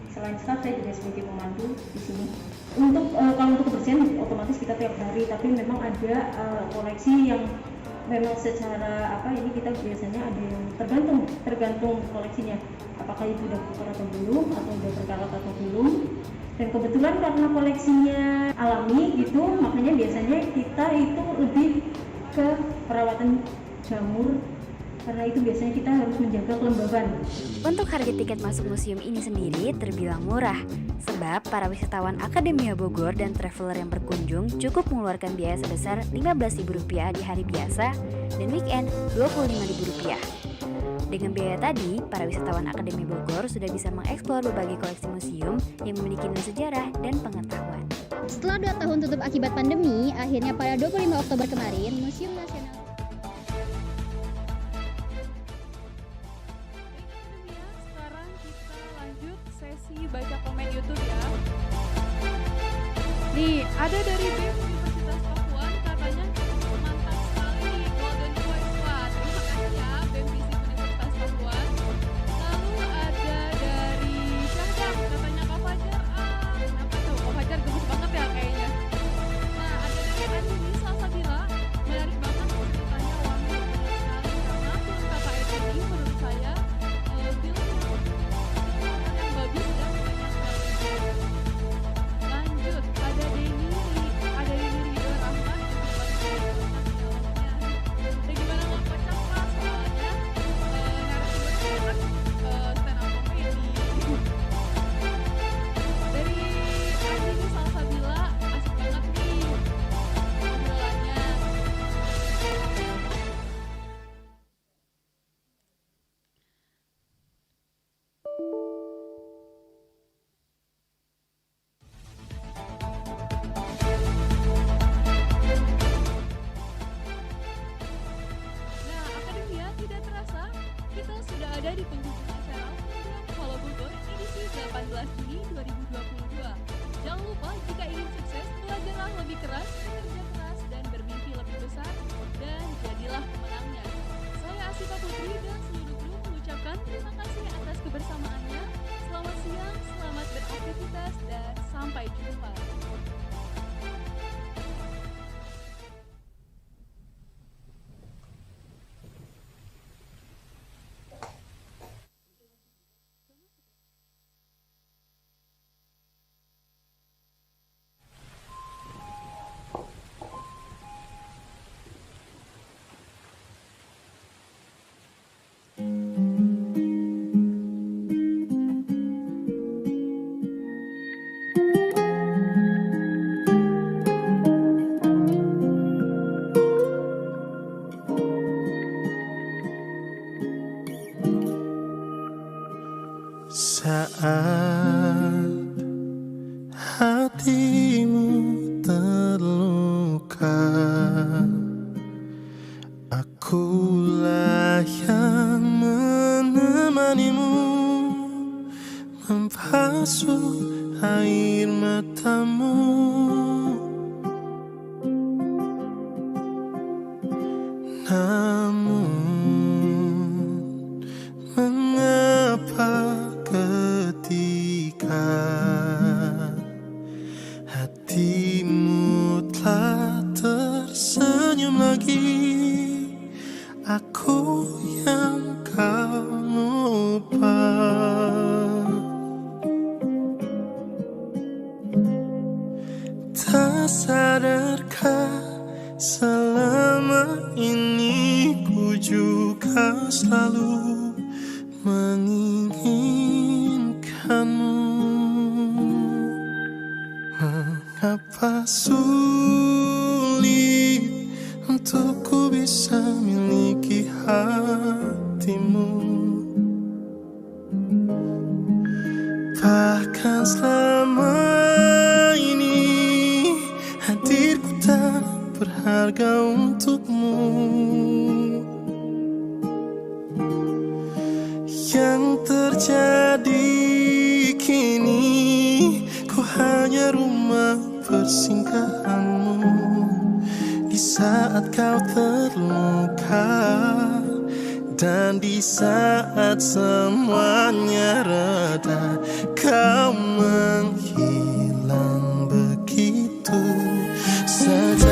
Selain staf, saya juga sebagai pemandu di sini. Untuk kalau untuk kebersihan otomatis kita tiap hari, tapi memang ada koleksi yang memang secara ini kita biasanya ada yang tergantung koleksinya, apakah itu udah kotor atau belum, atau udah berkarat atau belum. Dan kebetulan karena koleksinya alami gitu, makanya biasanya kita itu lebih ke perawatan jamur, karena itu biasanya kita harus menjaga kelembaban. Untuk harga tiket masuk museum ini sendiri terbilang murah, sebab para wisatawan Akademia Bogor dan traveler yang berkunjung cukup mengeluarkan biaya sebesar Rp15.000 di hari biasa dan weekend Rp25.000. Dengan biaya tadi, para wisatawan Akademi Bogor sudah bisa mengeksplor berbagai koleksi museum yang memiliki nilai sejarah dan pengetahuan. Setelah 2 tahun tutup akibat pandemi, akhirnya pada 25 Oktober kemarin, Museum Nasional Sekarang kita lanjut sesi baca komen YouTube ya. Nih, ada dari BEM Universitas Pakuan, katanya mantap sekali Golden Voice. Wah, terima kasih ya BEM Universitas Pakuan. Lalu ada dari Syahdam, katanya Kak Fajar, kenapa tuh? Kak Fajar gemes banget ya kayaknya. Nah, ada dari Andini Salsabila, menarik banget ceritanya, wangi benar sekali karena film Kakak Edi ini menurut saya film yang bagus dan banyak sekali. Lanjut, ada Denny Ridho Rahman yang dan gimana nggak kocak pas soalnya narasumbernya kan stand up comedy. Dari Andini Salsabila, asik banget nih obrolannya. Nah, Akademia, tidak terasa kita sudah ada di penghujung acara program Halo Bogor edisi 18 Juni 2022. Jangan lupa jika ingin sukses, belajarlah lebih keras, bekerja keras, dan bermimpi lebih besar, dan jadilah pemenangnya. Saya Asifa Putri dan seluruh kru mengucapkan terima kasih atas kebersamaannya. Selamat siang, selamat beraktivitas, dan sampai jumpa. Saat hatimu terluka, akulah yang menemanimu, membasuh air matamu. Namun mengapa ketika hatimu telah tersenyum lagi, aku yang kau lupa. Tak sadarkah selama ini ku juga selalu menginginkanmu. Mengapa sulit untukku bisa miliki hatimu, bahkan selama ini hadirku tak berharga untukmu. Yang terjadi kini, ku hanya rumah persinggahanmu di saat kau terluka, dan di saat semuanya reda, kau menghilang begitu saja.